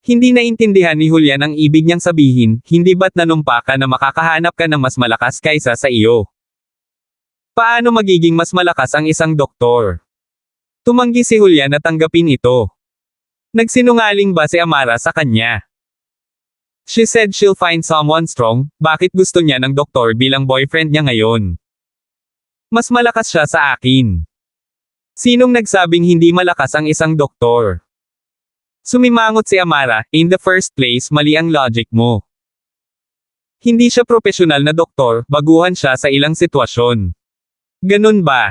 Hindi naintindihan ni Julian ang ibig niyang sabihin, hindi ba't nanumpa ka na makakahanap ka ng mas malakas kaysa sa iyo? Paano magiging mas malakas ang isang doktor? Tumanggi si Julian na tanggapin ito. Nagsinungaling ba si Amara sa kanya? She said she'll find someone strong, bakit gusto niya ng doktor bilang boyfriend niya ngayon? Mas malakas siya sa akin. Sinong nagsabing hindi malakas ang isang doktor? Sumimangot si Amara, in the first place mali ang logic mo. Hindi siya profesional na doktor, baguhan siya sa ilang sitwasyon. Ganun ba?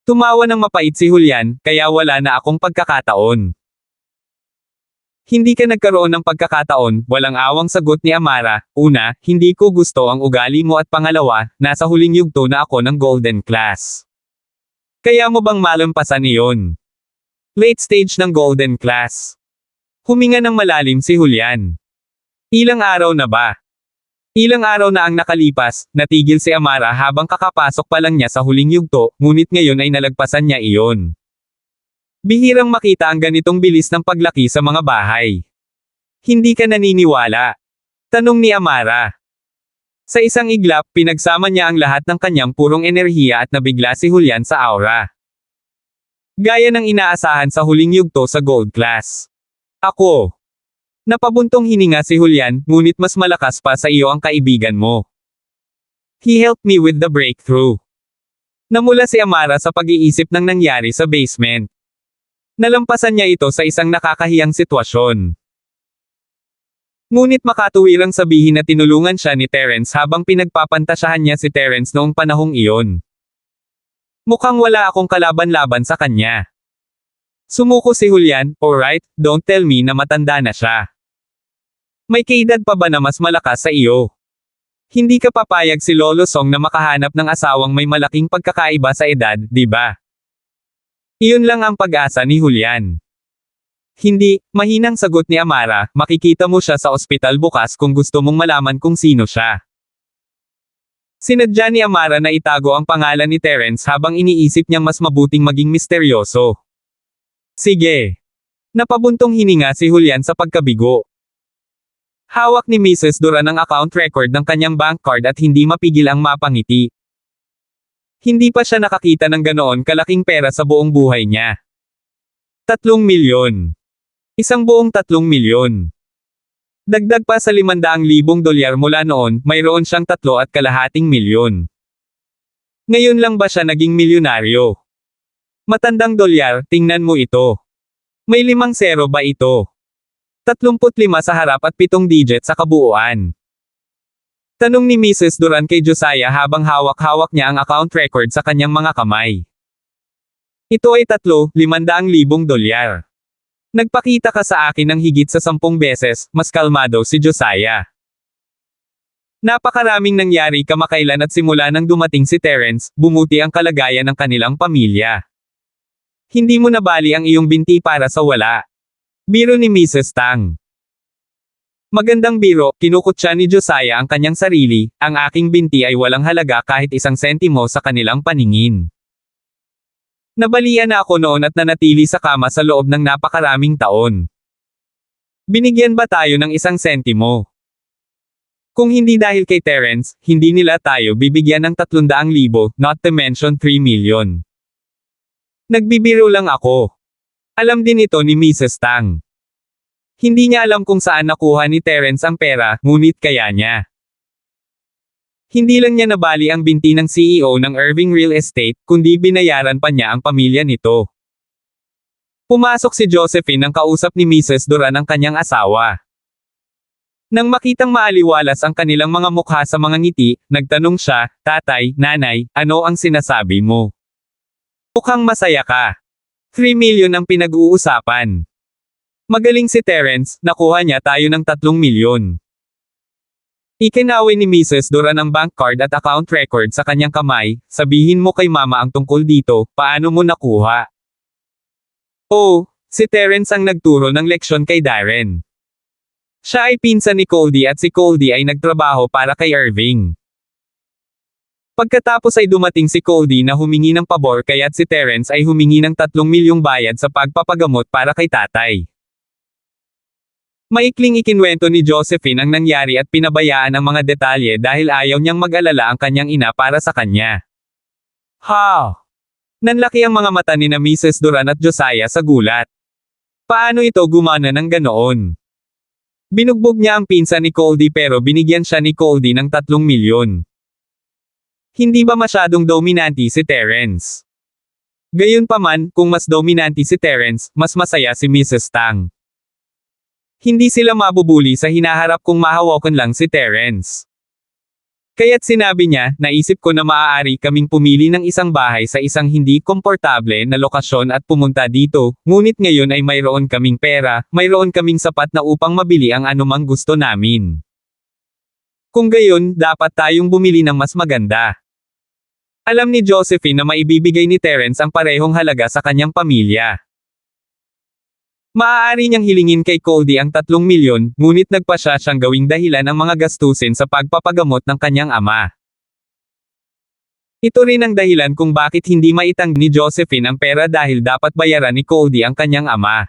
Tumawa ng mapait si Julian, kaya wala na akong pagkakataon. Hindi ka nagkaroon ng pagkakataon, walang awang sagot ni Amara. Una, hindi ko gusto ang ugali mo at pangalawa, nasa huling yugto na ako ng golden class. Kaya mo bang malampasan iyon? Late stage ng golden class. Huminga ng malalim si Julian. Ilang araw na ba? Ilang araw na ang nakalipas, natigil si Amara habang kakapasok pa lang niya sa huling yugto, ngunit ngayon ay nalagpasan niya iyon. Bihirang makita ang ganitong bilis ng paglaki sa mga bahay. Hindi ka naniniwala? Tanong ni Amara. Sa isang iglap, pinagsama niya ang lahat ng kanyang purong enerhiya at nabigla si Julian sa aura. Gaya ng inaasahan sa huling yugto sa gold class. Ako. Napabuntong hininga si Julian, ngunit mas malakas pa sa iyo ang kaibigan mo. He helped me with the breakthrough. Namula si Amara sa pag-iisip ng nangyari sa basement. Nalampasan niya ito sa isang nakakahiyang sitwasyon. Ngunit makatuwirang sabihin na tinulungan siya ni Terence habang pinagpapantasyahan niya si Terence noong panahong iyon. Mukhang wala akong kalaban-laban sa kanya. Sumuko si Julian, alright, don't tell me na matanda na siya. May kaedad pa ba na mas malakas sa iyo? Hindi ka papayag si Lolo Song na makahanap ng asawang may malaking pagkakaiba sa edad, di ba? Iyon lang ang pag-asa ni Julian. Hindi, mahinang sagot ni Amara, makikita mo siya sa ospital bukas kung gusto mong malaman kung sino siya. Sinadya ni Amara na itago ang pangalan ni Terence habang iniisip niyang mas mabuting maging misteryoso. Sige. Napabuntong hininga si Julian sa pagkabigo. Hawak ni Mrs. Duran ang account record ng kanyang bank card at hindi mapigil ang mapangiti. Hindi pa siya nakakita ng ganoon kalaking pera sa buong buhay niya. 3 milyon. Isang buong 3 milyon. Dagdag pa sa 500,000 dolyar mula noon, mayroon siyang 3.25 milyon. Ngayon lang ba siya naging milyonaryo? Matandang dolyar, tingnan mo ito. May 5 zero ba ito? 35 sa harap at 7 digit sa kabuuan. Tanong ni Mrs. Duran kay Josiah habang hawak-hawak niya ang account record sa kanyang mga kamay. Ito ay 500,000 dolyar. Nagpakita ka sa akin ng higit sa 10 beses, mas kalmado si Josiah. Napakaraming nangyari kamakailan at simula nang dumating si Terence, bumuti ang kalagayan ng kanilang pamilya. Hindi mo nabali ang iyong binti para sa wala. Biro ni Mrs. Tang. Magandang biro, kinukutya ni Josiah ang kanyang sarili, ang aking binti ay walang halaga kahit 1 sentimo sa kanilang paningin. Nabalian na ako noon at nanatili sa kama sa loob ng napakaraming taon. Binigyan ba tayo ng 1 sentimo? Kung hindi dahil kay Terence, hindi nila tayo bibigyan ng 300,000, not to mention 3 million. Nagbibiro lang ako. Alam din ito ni Mrs. Tang. Hindi niya alam kung saan nakuha ni Terence ang pera, ngunit kaya niya. Hindi lang niya nabali ang binti ng CEO ng Irving Real Estate, kundi binayaran pa niya ang pamilya nito. Pumasok si Josephine nang kausap ni Mrs. Duran ang kanyang asawa. Nang makitang maaliwalas ang kanilang mga mukha sa mga ngiti, nagtanong siya, "Tatay, nanay, ano ang sinasabi mo? Mukhang masaya ka. 3 million ang pinag-uusapan. Magaling si Terence, nakuha niya tayo ng 3 milyon. Ikinawin ni Mrs. Duran ang bank card at account record sa kanyang kamay, sabihin mo kay mama ang tungkol dito, paano mo nakuha? Oh, si Terence ang nagturo ng leksyon kay Darren. Siya ay pinsan ni Coldy at si Coldy ay nagtrabaho para kay Irving. Pagkatapos ay dumating si Coldy na humingi ng pabor kaya't si Terence ay humingi ng 3 milyong bayad sa pagpapagamot para kay tatay. Maikling ikinwento ni Josephine ang nangyari at pinabayaan ang mga detalye dahil ayaw niyang mag-alala ang kanyang ina para sa kanya. Ha! Nanlaki ang mga mata ni na Mrs. Duran at Josiah sa gulat. Paano ito gumana ng ganoon? Binugbog niya ang pinsan ni Coldy pero binigyan siya ni Coldy ng 3 milyon. Hindi ba masyadong dominante si Terence? Gayunpaman, kung mas dominante si Terence, mas masaya si Mrs. Tang. Hindi sila mabubuli sa hinaharap kung mahawakan lang si Terence. Kaya't sinabi niya, naisip ko na maaari kaming pumili ng isang bahay sa isang hindi komportable na lokasyon at pumunta dito, ngunit ngayon ay mayroon kaming pera, mayroon kaming sapat na upang mabili ang anumang gusto namin. Kung gayon, dapat tayong bumili ng mas maganda. Alam ni Josephine na maibibigay ni Terence ang parehong halaga sa kanyang pamilya. Maaari niyang hilingin kay Coldy ang 3 milyon, ngunit nagpasya siyang gawing dahilan ang mga gastusin sa pagpapagamot ng kanyang ama. Ito rin ang dahilan kung bakit hindi maitang ni Josephine ang pera dahil dapat bayaran ni Coldy ang kanyang ama.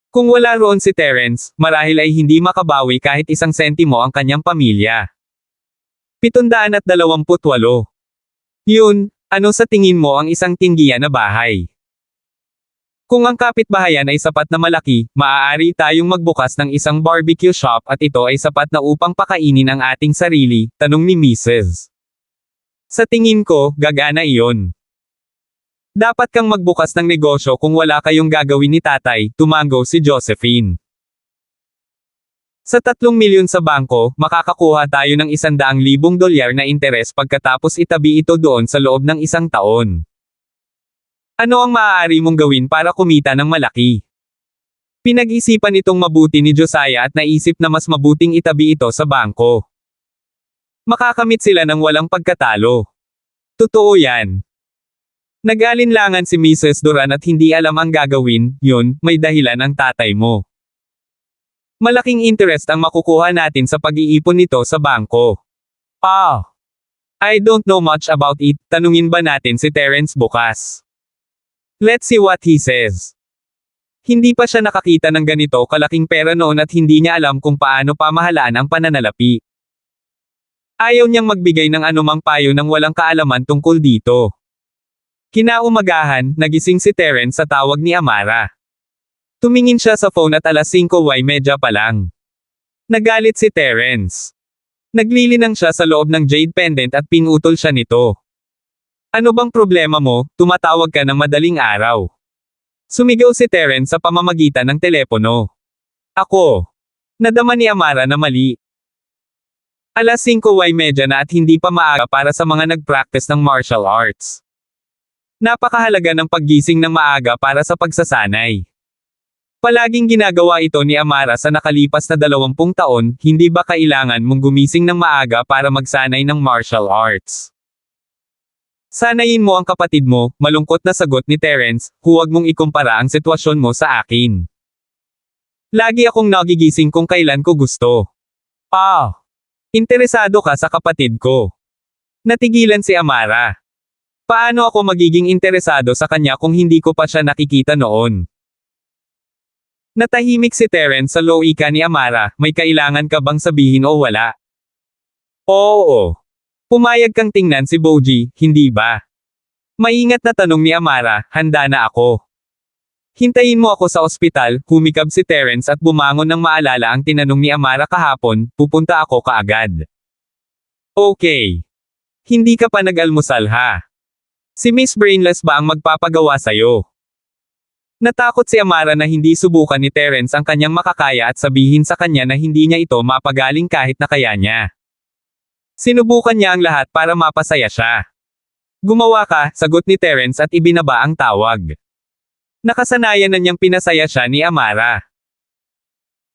Kung wala roon si Terence, marahil ay hindi makabawi kahit 1 sentimo ang kanyang pamilya. 728. Yun, ano sa tingin mo ang isang tinggian na bahay? Kung ang kapitbahayan ay sapat na malaki, maaari tayong magbukas ng isang barbecue shop at ito ay sapat na upang pakainin ang ating sarili, tanong ni Mrs. Sa tingin ko, gagana iyon. Dapat kang magbukas ng negosyo kung wala kayong gagawin ni tatay, tumango si Josephine. Sa 3 milyon sa bangko, makakakuha tayo ng 100,000 dolyar na interes pagkatapos itabi ito doon sa loob ng 1 taon. Ano ang maaari mong gawin para kumita ng malaki? Pinag-isipan itong mabuti ni Josiah at naisip na mas mabuting itabi ito sa bangko. Makakamit sila ng walang pagkatalo. Totoo yan. Nag-alinlangan si Mrs. Duran at hindi alam ang gagawin, yun, may dahilan ang tatay mo. Malaking interest ang makukuha natin sa pag-iipon nito sa bangko. I don't know much about it, tanungin ba natin si Terence bukas? Let's see what he says. Hindi pa siya nakakita ng ganito kalaking pera noon at hindi niya alam kung paano pamahalaan ang pananalapi. Ayaw niyang magbigay ng anumang payo nang walang kaalaman tungkol dito. Kinaumagahan, nagising si Terence sa tawag ni Amara. Tumingin siya sa phone at alas 5:30 pa lang. Nagalit si Terence. Naglilinang siya sa loob ng jade pendant at pinutol siya nito. Ano bang problema mo, tumatawag ka ng madaling araw? Sumigaw si Terence sa pamamagitan ng telepono. Ako. Nadama ni Amara na mali. Alas 5:30 na at hindi pa maaga para sa mga nag-practice ng martial arts. Napakahalaga ng paggising ng maaga para sa pagsasanay. Palaging ginagawa ito ni Amara sa nakalipas na 20 taon, hindi ba kailangan mong gumising ng maaga para magsanay ng martial arts? Sanayin mo ang kapatid mo, malungkot na sagot ni Terence, huwag mong ikumpara ang sitwasyon mo sa akin. Lagi akong nagigising kung kailan ko gusto. Interesado ka sa kapatid ko. Natigilan si Amara. Paano ako magiging interesado sa kanya kung hindi ko pa siya nakikita noon? Natahimik si Terence sa loika ni Amara, may kailangan ka bang sabihin o wala? Oo. Pumayag kang tingnan si Boji, hindi ba? Maingat na tanong ni Amara, handa na ako. Hintayin mo ako sa ospital, humikab si Terence at bumangon nang maalala ang tinanong ni Amara kahapon, pupunta ako kaagad. Okay. Hindi ka pa nag-almusal ha? Si Miss Brainless ba ang magpapagawa sa'yo? Natakot si Amara na hindi subukan ni Terence ang kanyang makakaya at sabihin sa kanya na hindi niya ito mapagaling kahit na kaya niya. Sinubukan niya ang lahat para mapasaya siya. Gumawa ka, sagot ni Terence at ibinaba ang tawag. Nakasanayan na niyang pinasaya siya ni Amara.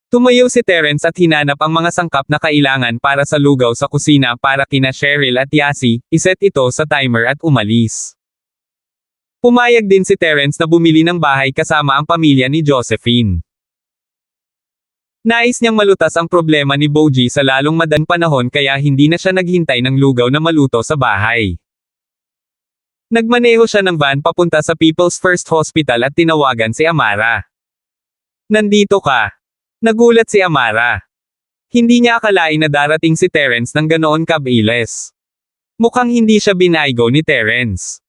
Tumayo si Terence at hinanap ang mga sangkap na kailangan para sa lugaw sa kusina para kina Cheryl at Yasi, iset ito sa timer at umalis. Pumayag din si Terence na bumili ng bahay kasama ang pamilya ni Josephine. Nais niyang malutas ang problema ni Boji sa lalong madaling panahon kaya hindi na siya naghintay ng lugaw na maluto sa bahay. Nagmaneho siya ng van papunta sa People's First Hospital at tinawagan si Amara. Nandito ka. Nagulat si Amara. Hindi niya akalain na darating si Terence ng ganoon kabilis. Mukhang hindi siya binaygo ni Terence.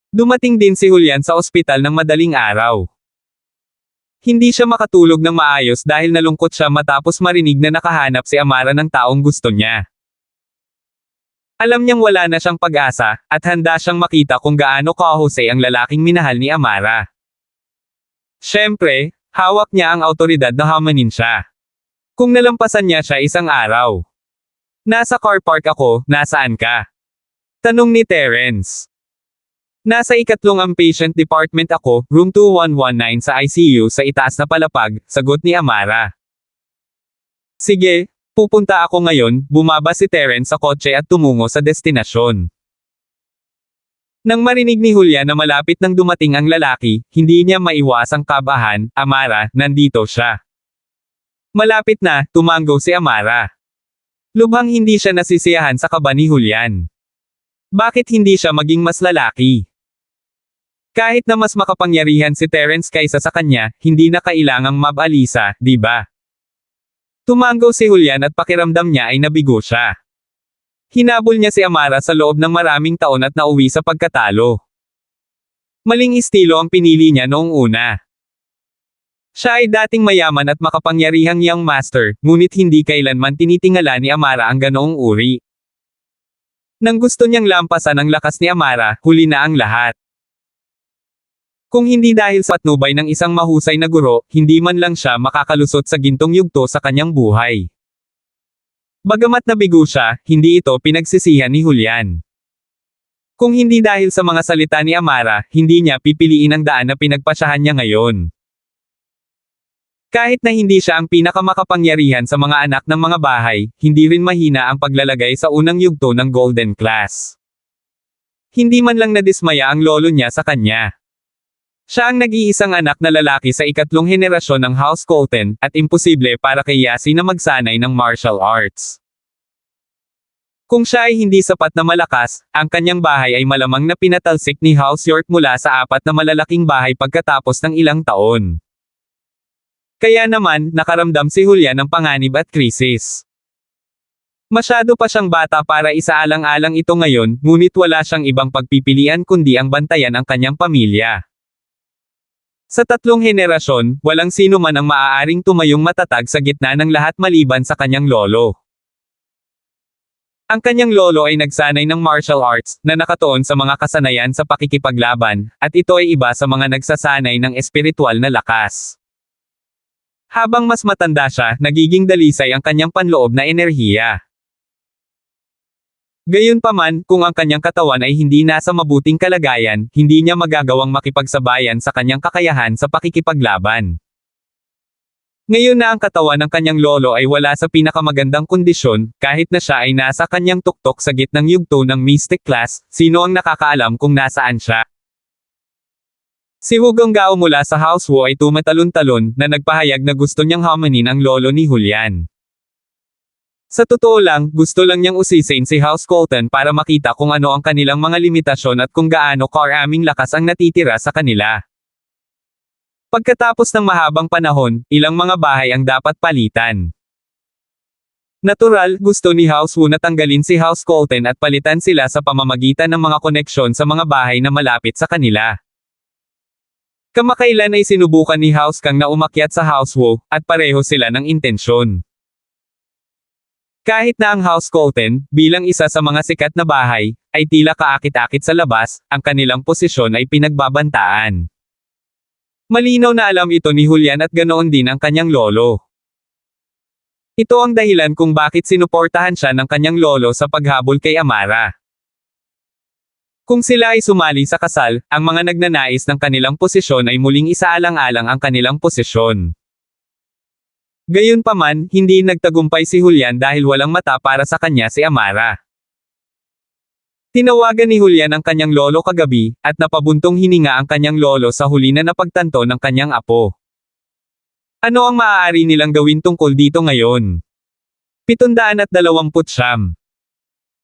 Dumating din si Julian sa ospital ng madaling araw. Hindi siya makatulog ng maayos dahil nalungkot siya matapos marinig na nakahanap si Amara ng taong gusto niya. Alam niyang wala na siyang pag-asa, at handa siyang makita kung gaano kahusay ang lalaking minahal ni Amara. Siyempre, hawak niya ang awtoridad na hamanin siya. Kung nalampasan niya siya isang araw. Nasa car park ako, nasaan ka? Tanong ni Terence. Nasa ikatlong ang patient department ako, room 2119 sa ICU sa itaas na palapag, sagot ni Amara. Sige, pupunta ako ngayon, bumaba si Terence sa kotse at tumungo sa destinasyon. Nang marinig ni Julia na malapit nang dumating ang lalaki, hindi niya maiwasang kabahan, Amara, nandito siya. Malapit na, tumanggo si Amara. Lubhang hindi siya nasisiyahan sa kaba ni Julian. Bakit hindi siya maging mas lalaki? Kahit na mas makapangyarihan si Terence kaysa sa kanya, hindi na kailangang mabalisa, di ba? Tumanggo si Julian at pakiramdam niya ay nabigo siya. Hinabol niya si Amara sa loob ng maraming taon at nauwi sa pagkatalo. Maling estilo ang pinili niya noong una. Siya ay dating mayaman at makapangyarihang young master, ngunit hindi kailanman tinitingala ni Amara ang ganoong uri. Nang gusto niyang lampasan ang lakas ni Amara, huli na ang lahat. Kung hindi dahil sa patnubay ng isang mahusay na guro, hindi man lang siya makakalusot sa gintong yugto sa kanyang buhay. Bagamat nabigo siya, hindi ito pinagsisihan ni Julian. Kung hindi dahil sa mga salita ni Amara, hindi niya pipiliin ang daan na pinagpasyahan niya ngayon. Kahit na hindi siya ang pinakamakapangyarihan sa mga anak ng mga bahay, hindi rin mahina ang paglalagay sa unang yugto ng Golden Class. Hindi man lang nadismaya ang lolo niya sa kanya. Siya ang nag-iisang anak na lalaki sa ikatlong henerasyon ng House Colton, at imposible para kay Yasi na magsanay ng martial arts. Kung siya ay hindi sapat na malakas, ang kanyang bahay ay malamang na pinatalsik ni House York mula sa 4 na malalaking bahay pagkatapos ng ilang taon. Kaya naman, nakaramdam si Julian ng panganib at krisis. Masyado pa siyang bata para isaalang-alang ito ngayon, ngunit wala siyang ibang pagpipilian kundi ang bantayan ang kanyang pamilya. Sa 3 henerasyon, walang sino man ang maaaring tumayong matatag sa gitna ng lahat maliban sa kanyang lolo. Ang kanyang lolo ay nagsanay ng martial arts, na nakatuon sa mga kasanayan sa pakikipaglaban, at ito ay iba sa mga nagsasanay ng espiritual na lakas. Habang mas matanda siya, nagiging dalisay ang kanyang panloob na enerhiya. Gayunpaman, kung ang kanyang katawan ay hindi nasa mabuting kalagayan, hindi niya magagawang makipagsabayan sa kanyang kakayahan sa pakikipaglaban. Ngayon na ang katawan ng kanyang lolo ay wala sa pinakamagandang kondisyon, kahit na siya ay nasa kanyang tuktok sa gitnang yugto ng mystic class, sino ang nakakaalam kung nasaan siya? Si Hugong Gao mula sa House Wu ay tumatalon-talon, na nagpahayag na gusto niyang hamanin ang lolo ni Julian. Sa totoo lang, gusto lang niyang usisin si House Colton para makita kung ano ang kanilang mga limitasyon at kung gaano karaming lakas ang natitira sa kanila. Pagkatapos ng mahabang panahon, ilang mga bahay ang dapat palitan. Natural, gusto ni House Wu na tanggalin si House Colton at palitan sila sa pamamagitan ng mga koneksyon sa mga bahay na malapit sa kanila. Kamakailan ay sinubukan ni House Kang na umakyat sa House Wu, at pareho sila ng intensyon. Kahit na ang House Colton, bilang isa sa mga sikat na bahay, ay tila kaakit-akit sa labas, ang kanilang posisyon ay pinagbabantaan. Malinaw na alam ito ni Julian at ganoon din ang kanyang lolo. Ito ang dahilan kung bakit sinuportahan siya ng kanyang lolo sa paghabol kay Amara. Kung sila ay sumali sa kasal, ang mga nagnanais ng kanilang posisyon ay muling isaalang-alang ang kanilang posisyon. Gayunpaman, hindi nagtagumpay si Julian dahil walang mata para sa kanya si Amara. Tinawagan ni Julian ang kanyang lolo kagabi, at napabuntong hininga ang kanyang lolo sa huli na napagtanto ng kanyang apo. Ano ang maaari nilang gawin tungkol dito ngayon? 729.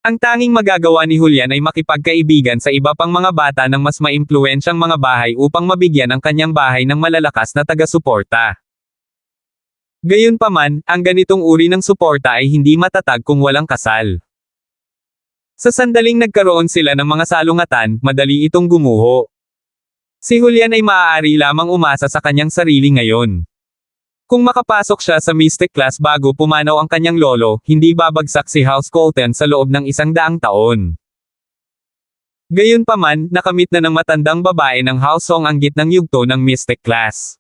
Ang tanging magagawa ni Julian ay makipagkaibigan sa iba pang mga bata ng mas maimpluwensyang mga bahay upang mabigyan ang kanyang bahay ng malalakas na taga-suporta. Gayunpaman, ang ganitong uri ng suporta ay hindi matatag kung walang kasal. Sa sandaling nagkaroon sila ng mga salungatan, madali itong gumuho. Si Julian ay maaari lamang umasa sa kanyang sarili ngayon. Kung makapasok siya sa mystic class bago pumanaw ang kanyang lolo, hindi babagsak si House Colton sa loob ng 100 taon. Gayunpaman, nakamit na ng matandang babae ng House Song ang gitnang yugto ng mystic class.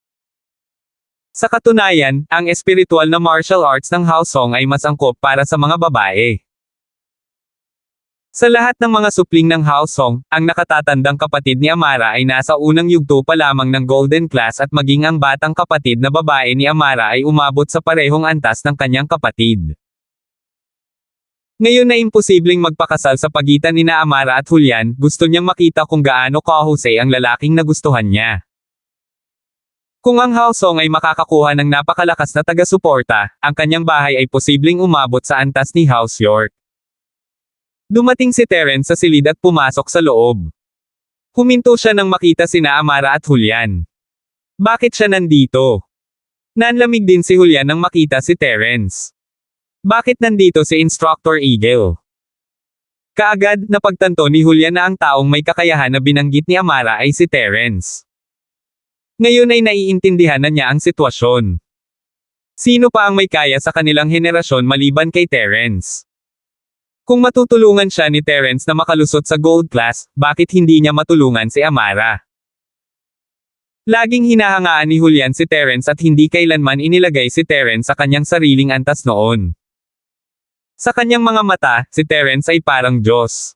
Sa katunayan, ang espiritual na martial arts ng House Song ay mas angkop para sa mga babae. Sa lahat ng mga supling ng House Song, ang nakatatandang kapatid ni Amara ay nasa unang yugto pa lamang ng Golden Class at maging ang batang kapatid na babae ni Amara ay umabot sa parehong antas ng kanyang kapatid. Ngayon na imposibleng magpakasal sa pagitan ni Amara at Julian, gusto niyang makita kung gaano kahusay ang lalaking nagustuhan niya. Kung ang House Song ay makakakuha ng napakalakas na taga-suporta, ang kanyang bahay ay posibleng umabot sa antas ni House York. Dumating si Terence sa silid at pumasok sa loob. Huminto siya nang makita sina Amara at Julian. Bakit siya nandito? Nanlamig din si Julian nang makita si Terence. Bakit nandito si Instructor Eagle? Kaagad, napagtanto ni Julian na ang taong may kakayahan na binanggit ni Amara ay si Terence. Ngayon ay naiintindihan na niya ang sitwasyon. Sino pa ang may kaya sa kanilang henerasyon maliban kay Terence? Kung matutulungan siya ni Terence na makalusot sa Gold Class, bakit hindi niya matulungan si Amara? Laging hinahangaan ni Julian si Terence at hindi kailanman inilagay si Terence sa kanyang sariling antas noon. Sa kanyang mga mata, si Terence ay parang Diyos.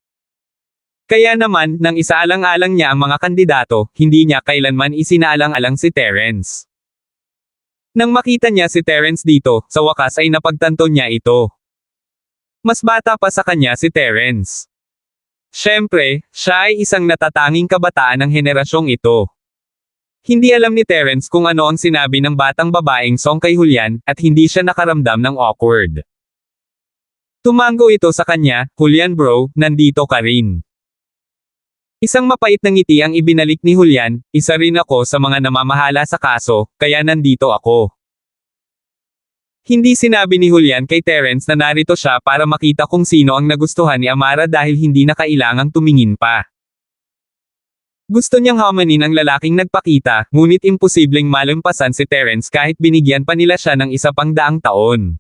Kaya naman, nang isaalang-alang niya ang mga kandidato, hindi niya kailanman isinaalang-alang si Terence. Nang makita niya si Terence dito, sa wakas ay napagtanto niya ito. Mas bata pa sa kanya si Terence. Siyempre, siya ay isang natatanging kabataan ng henerasyong ito. Hindi alam ni Terence kung ano ang sinabi ng batang babaeng Song kay Julian, at hindi siya nakaramdam ng awkward. Tumango ito sa kanya, Julian bro, nandito ka rin. Isang mapait na ngiti ang ibinalik ni Julian, isa rin ako sa mga namamahala sa kaso, kaya nandito ako. Hindi sinabi ni Julian kay Terence na narito siya para makita kung sino ang nagustuhan ni Amara dahil hindi na kailangang tumingin pa. Gusto niyang hamanin ang lalaking nagpakita, ngunit imposibleng malampasan si Terence kahit binigyan pa nila siya ng isa pang daang taon.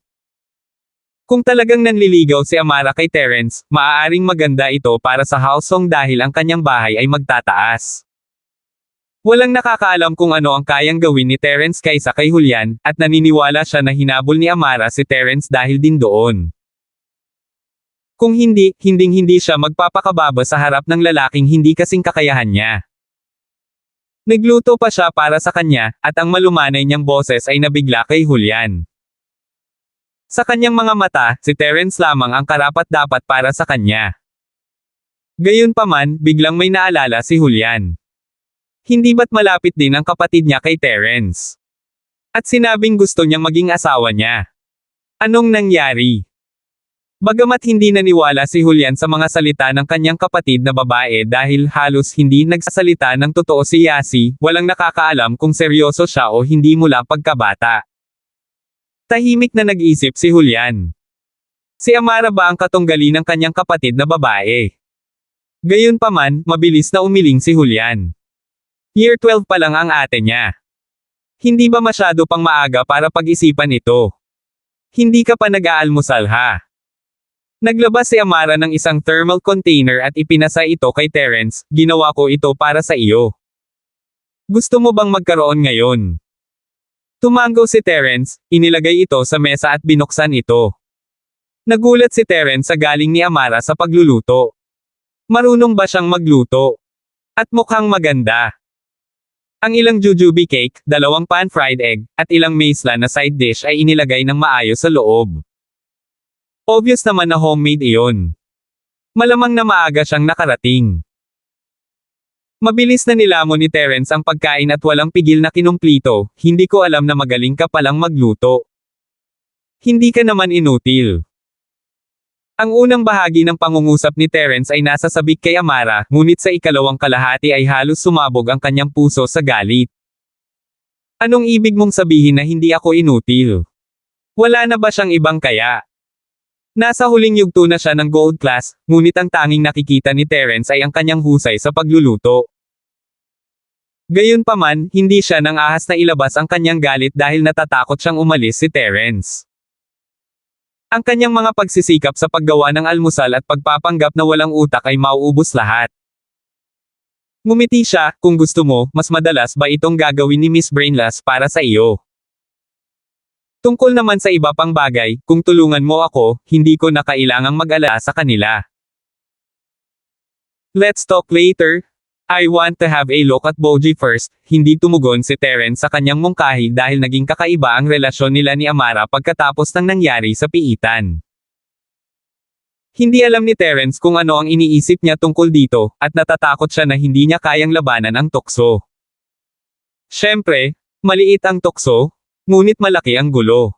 Kung talagang nanliligaw si Amara kay Terence, maaaring maganda ito para sa Houseong dahil ang kanyang bahay ay magtataas. Walang nakakaalam kung ano ang kayang gawin ni Terence kaysa kay Julian, at naniniwala siya na hinabol ni Amara si Terence dahil din doon. Kung hindi, hinding-hindi siya magpapakababa sa harap ng lalaking hindi kasing kakayahan niya. Nagluto pa siya para sa kanya, at ang malumanay niyang boses ay nabigla kay Julian. Sa kanyang mga mata, si Terence lamang ang karapat-dapat para sa kanya. Gayunpaman, biglang may naalala si Julian. Hindi ba't malapit din ang kapatid niya kay Terence? At sinabing gusto niyang maging asawa niya. Anong nangyari? Bagamat hindi naniwala si Julian sa mga salita ng kanyang kapatid na babae dahil halos hindi nagsasalita ng totoo si Yasi, walang nakakaalam kung seryoso siya o hindi mula pagkabata. Tahimik na nag-isip si Julian. Si Amara ba ang katunggali ng kanyang kapatid na babae? Gayunpaman, mabilis na umiling si Julian. Year 12 pa lang ang ate niya. Hindi ba masyado pang maaga para pag-isipan ito? Hindi ka pa nag-aalmusal ha? Naglabas si Amara ng isang thermal container at ipinasa ito kay Terence, ginawa ko ito para sa iyo. Gusto mo bang magkaroon ngayon? Tumango si Terence, inilagay ito sa mesa at binuksan ito. Nagulat si Terence sa galing ni Amara sa pagluluto. Marunong ba siyang magluto? At mukhang maganda. Ang ilang jujube cake, 2 pan-fried egg, at ilang maisla na side dish ay inilagay ng maayos sa loob. Obvious naman na homemade iyon. Malamang na maaga siyang nakarating. Mabilis na nilamon ni Terence ang pagkain at walang pigil na kinumplito, hindi ko alam na magaling ka palang magluto. Hindi ka naman inutil. Ang unang bahagi ng pangungusap ni Terence ay nasa sabik kay Amara, ngunit sa ikalawang kalahati ay halos sumabog ang kanyang puso sa galit. Anong ibig mong sabihin na hindi ako inutil? Wala na ba siyang ibang kaya? Nasa huling yugto na siya ng gold class, ngunit ang tanging nakikita ni Terence ay ang kanyang husay sa pagluluto. Gayunpaman, hindi siya nang ahas na ilabas ang kanyang galit dahil natatakot siyang umalis si Terence. Ang kanyang mga pagsisikap sa paggawa ng almusal at pagpapanggap na walang utak ay mauubos lahat. Ngumiti siya, kung gusto mo, mas madalas ba itong gagawin ni Miss Brainless para sa iyo? Tungkol naman sa iba pang bagay, kung tulungan mo ako, hindi ko na kailangang mag-alala sa kanila. Let's talk later. I want to have a look at Boji first. Hindi tumugon si Terence sa kanyang mungkahi dahil naging kakaiba ang relasyon nila ni Amara pagkatapos ng nangyari sa piitan. Hindi alam ni Terence kung ano ang iniisip niya tungkol dito, at natatakot siya na hindi niya kayang labanan ang tukso. Siyempre, maliit ang tukso, ngunit malaki ang gulo.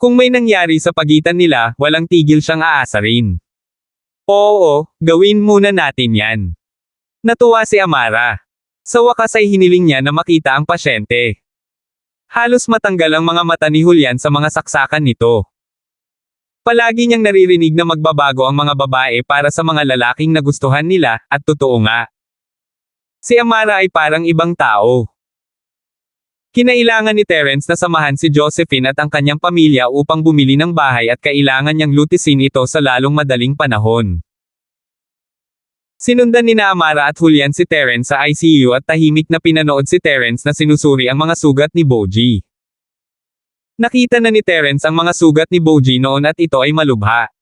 Kung may nangyari sa pagitan nila, walang tigil siyang aasarin. Oo, gawin muna natin yan. Natuwa si Amara. Sa wakas ay hiniling niya na makita ang pasyente. Halos matanggal ang mga mata ni Julian sa mga saksakan nito. Palagi niyang naririnig na magbabago ang mga babae para sa mga lalaking nagustuhan nila, at totoo nga. Si Amara ay parang ibang tao. Kinailangan ni Terence na samahan si Josephine at ang kanyang pamilya upang bumili ng bahay at kailangan niyang lutisin ito sa lalong madaling panahon. Sinundan ni Amara at Julian si Terence sa ICU at tahimik na pinanood si Terence na sinusuri ang mga sugat ni Boji. Nakita na ni Terence ang mga sugat ni Boji noon at ito ay malubha.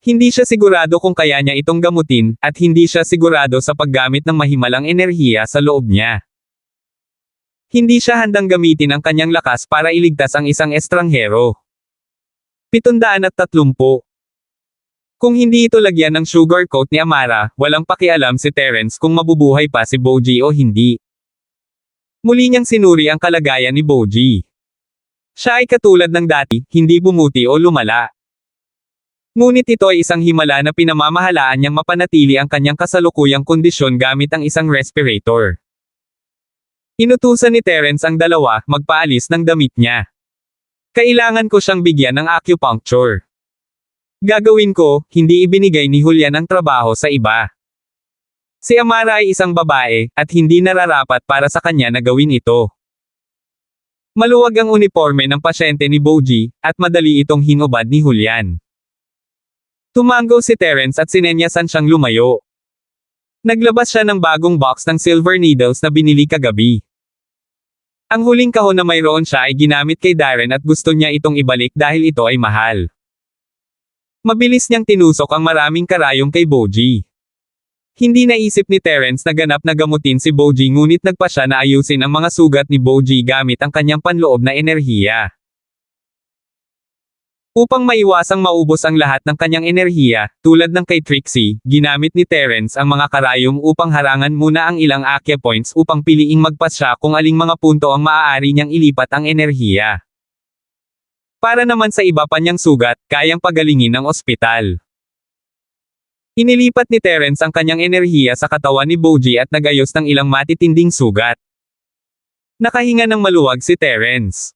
Hindi siya sigurado kung kaya niya itong gamutin, at hindi siya sigurado sa paggamit ng mahimalang enerhiya sa loob niya. Hindi siya handang gamitin ang kanyang lakas para iligtas ang isang estranghero. 730. Kung hindi ito lagyan ng sugar coat ni Amara, walang pakialam si Terence kung mabubuhay pa si Boji o hindi. Muli niyang sinuri ang kalagayan ni Boji. Siya ay katulad ng dati, hindi bumuti o lumala. Ngunit ito ay isang himala na pinamamahalaan niyang mapanatili ang kanyang kasalukuyang kondisyon gamit ang isang respirator. Inutusan ni Terence ang dalawa, magpaalis ng damit niya. Kailangan ko siyang bigyan ng acupuncture. Gagawin ko, hindi ibinigay ni Julian ang trabaho sa iba. Si Amara ay isang babae, at hindi nararapat para sa kanya na gawin ito. Maluwag ang uniforme ng pasyente ni Boji, at madali itong hinubad ni Julian. Tumango si Terence at sinenyasan siyang lumayo. Naglabas siya ng bagong box ng silver needles na binili kagabi. Ang huling kahon na mayroon siya ay ginamit kay Darren at gusto niya itong ibalik dahil ito ay mahal. Mabilis niyang tinusok ang maraming karayom kay Boji. Hindi naisip ni Terence na ganap na gamutin si Boji ngunit nagpa siya na ayusin ang mga sugat ni Boji gamit ang kanyang panloob na enerhiya. Upang maiwasang maubos ang lahat ng kanyang enerhiya, tulad ng kay Trixie, ginamit ni Terence ang mga karayom upang harangan muna ang ilang acupoints upang piliing magpasya kung aling mga punto ang maaari niyang ilipat ang enerhiya. Para naman sa iba pa niyang sugat, kayang pagalingin ng ospital. Inilipat ni Terence ang kanyang enerhiya sa katawan ni Boji at nagayos ng ilang matitinding sugat. Nakahinga ng maluwag si Terence.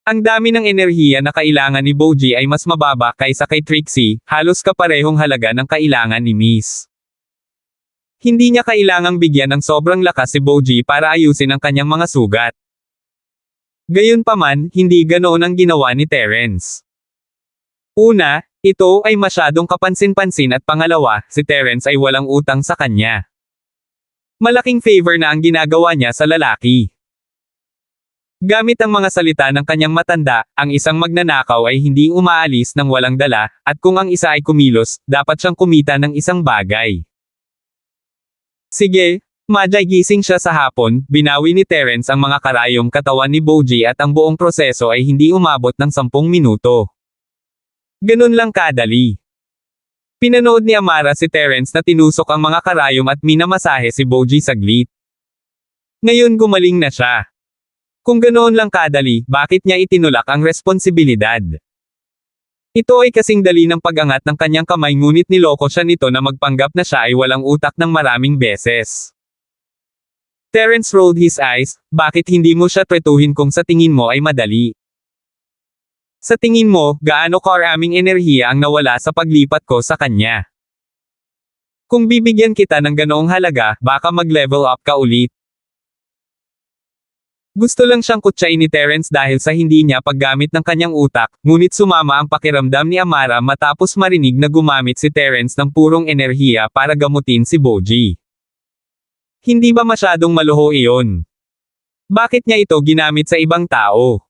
Ang dami ng enerhiya na kailangan ni Boji ay mas mababa kaysa kay Trixie, halos kaparehong halaga ng kailangan ni Miss. Hindi niya kailangang bigyan ng sobrang lakas si Boji para ayusin ang kanyang mga sugat. Gayunpaman, hindi ganoon ang ginawa ni Terence. Una, ito ay masyadong kapansin-pansin at pangalawa, si Terence ay walang utang sa kanya. Malaking favor na ang ginagawa niya sa lalaki. Gamit ang mga salita ng kanyang matanda, ang isang magnanakaw ay hindi umaalis ng walang dala, at kung ang isa ay kumilos, dapat siyang kumita ng isang bagay. Sige, Majay gising siya sa hapon, binawi ni Terence ang mga karayong katawan ni Boji at ang buong proseso ay hindi umabot ng 10 minuto. Ganun lang kadali. Pinanood ni Amara si Terence na tinusok ang mga karayom at minamasahe si Boji saglit. Ngayon gumaling na siya. Kung ganoon lang kadali, bakit niya itinulak ang responsibilidad? Ito ay kasing dali ng pag-angat ng kanyang kamay ngunit niloko siya nito na magpanggap na siya ay walang utak ng maraming beses. Terence rolled his eyes, bakit hindi mo siya tretuhin kung sa tingin mo ay madali? Sa tingin mo, gaano karaming enerhiya ang nawala sa paglipat ko sa kanya? Kung bibigyan kita ng ganoong halaga, baka mag-level up ka ulit. Gusto lang siyang kutsain ni Terence dahil sa hindi niya paggamit ng kanyang utak, ngunit sumama ang pakiramdam ni Amara matapos marinig na gumamit si Terence ng purong enerhiya para gamutin si Boji. Hindi ba masyadong maluho iyon? Bakit niya ito ginamit sa ibang tao?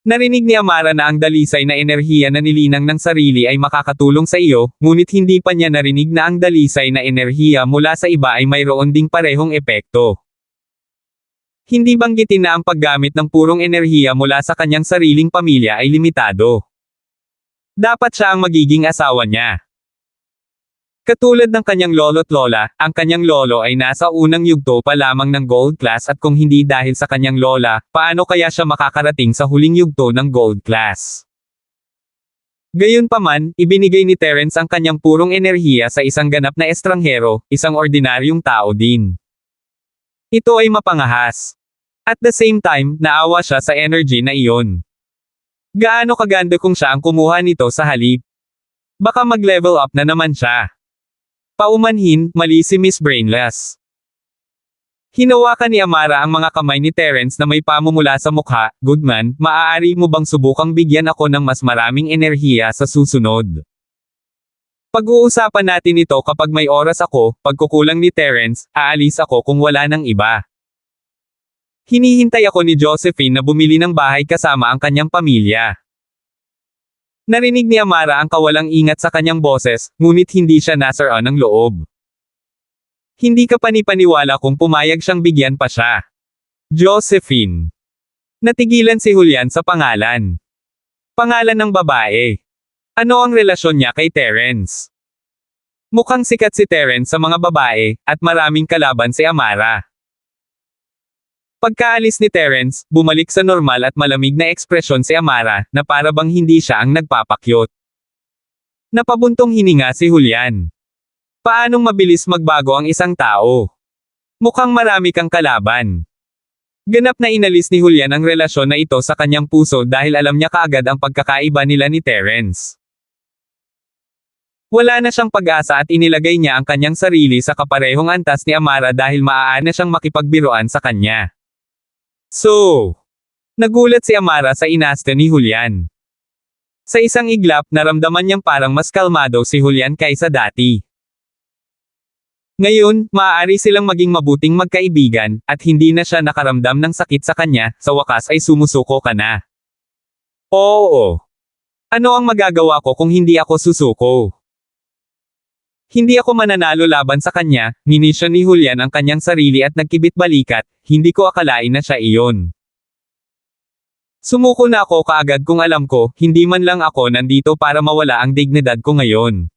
Narinig ni Amara na ang dalisay na enerhiya na nilinang ng sarili ay makakatulong sa iyo, ngunit hindi pa niya narinig na ang dalisay na enerhiya mula sa iba ay mayroon ding parehong epekto. Hindi banggitin na ang paggamit ng purong enerhiya mula sa kanyang sariling pamilya ay limitado. Dapat siya ang magiging asawa niya. Katulad ng kanyang lolo't lola, ang kanyang lolo ay nasa unang yugto pa lamang ng gold class at kung hindi dahil sa kanyang lola, paano kaya siya makakarating sa huling yugto ng gold class? Gayunpaman, ibinigay ni Terence ang kanyang purong enerhiya sa isang ganap na estranghero, isang ordinaryong tao din. Ito ay mapangahas. At the same time, naawa siya sa energy na iyon. Gaano kaganda kung siya ang kumuha nito sa halip? Baka mag-level up na naman siya. Paumanhin, mali si Miss Brainless. Hinawakan ni Amara ang mga kamay ni Terence na may pamumula sa mukha. Goodman, maaari mo bang subukang bigyan ako ng mas maraming enerhiya sa susunod? Pag-uusapan natin ito kapag may oras ako, pagkukulang ni Terence, aalis ako kung wala ng iba. Hinihintay ako ni Josephine na bumili ng bahay kasama ang kanyang pamilya. Narinig ni Amara ang kawalang ingat sa kanyang boses, ngunit hindi siya nasaraan ng loob. Hindi ka panipaniwala kung pumayag siyang bigyan pa siya. Josephine. Natigilan si Julian sa pangalan. Pangalan ng babae. Ano ang relasyon niya kay Terence? Mukhang sikat si Terence sa mga babae, at maraming kalaban si Amara. Pagkaalis ni Terence, bumalik sa normal at malamig na ekspresyon si Amara, na para bang hindi siya ang nagpapakyot. Napabuntong hininga si Julian. Paanong mabilis magbago ang isang tao? Mukhang marami kang kalaban. Ganap na inalis ni Julian ang relasyon na ito sa kanyang puso dahil alam niya kaagad ang pagkakaiba nila ni Terence. Wala na siyang pag-asa at inilagay niya ang kanyang sarili sa kaparehong antas ni Amara dahil maaari na siyang makipagbiruan sa kanya. So, nagulat si Amara sa inasto ni Julian. Sa isang iglap, naramdaman niyang parang mas kalmado si Julian kaysa dati. Ngayon, maaari silang maging mabuting magkaibigan, at hindi na siya nakaramdam ng sakit sa kanya, sa wakas ay sumusuko ka na. Oo. Ano ang magagawa ko kung hindi ako susuko? Hindi ako mananalo laban sa kanya, minisyon ni Julian ang kanyang sarili at nagkibit-balikat, hindi ko akalain na siya iyon. Sumuko na ako kaagad kung alam ko, hindi man lang ako nandito para mawala ang dignidad ko ngayon.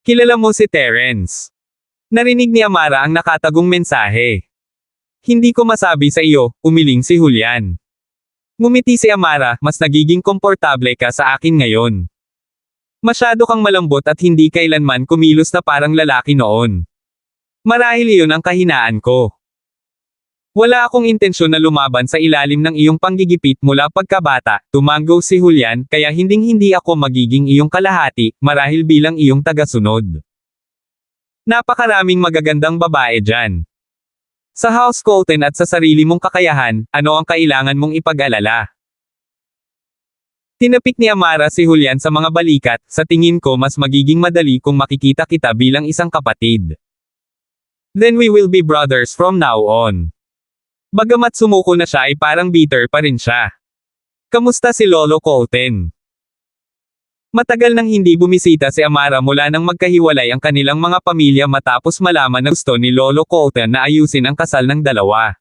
Kilala mo si Terence. Narinig ni Amara ang nakatagong mensahe. Hindi ko masabi sa iyo, umiling si Julian. Ngumiti si Amara, mas nagiging komportable ka sa akin ngayon. Masyado kang malambot at hindi kailanman kumilos na parang lalaki noon. Marahil iyon ang kahinaan ko. Wala akong intensyon na lumaban sa ilalim ng iyong panggigipit mula pagkabata, tumanggo si Julian, kaya hinding-hindi ako magiging iyong kalahati, marahil bilang iyong tagasunod. Napakaraming magagandang babae dyan. Sa House Colton at sa sarili mong kakayahan, ano ang kailangan mong ipag-alala? Tinapik ni Amara si Julian sa mga balikat, sa tingin ko mas magiging madali kung makikita kita bilang isang kapatid. Then we will be brothers from now on. Bagamat sumuko na siya ay parang bitter pa rin siya. Kamusta si Lolo Colton? Matagal nang hindi bumisita si Amara mula nang magkahiwalay ang kanilang mga pamilya matapos malaman na gusto ni Lolo Colton na ayusin ang kasal ng dalawa.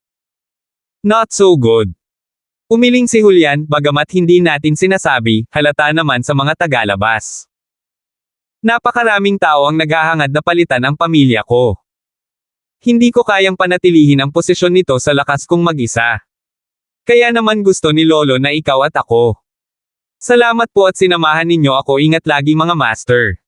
Not so good. Umiling si Julian, bagamat hindi natin sinasabi, halata naman sa mga tagalabas. Napakaraming tao ang naghahangad na palitan ang pamilya ko. Hindi ko kayang panatilihin ang posisyon nito sa lakas kong mag-isa. Kaya naman gusto ni Lolo na ikaw at ako. Salamat po at sinamahan ninyo ako, ingat lagi mga master.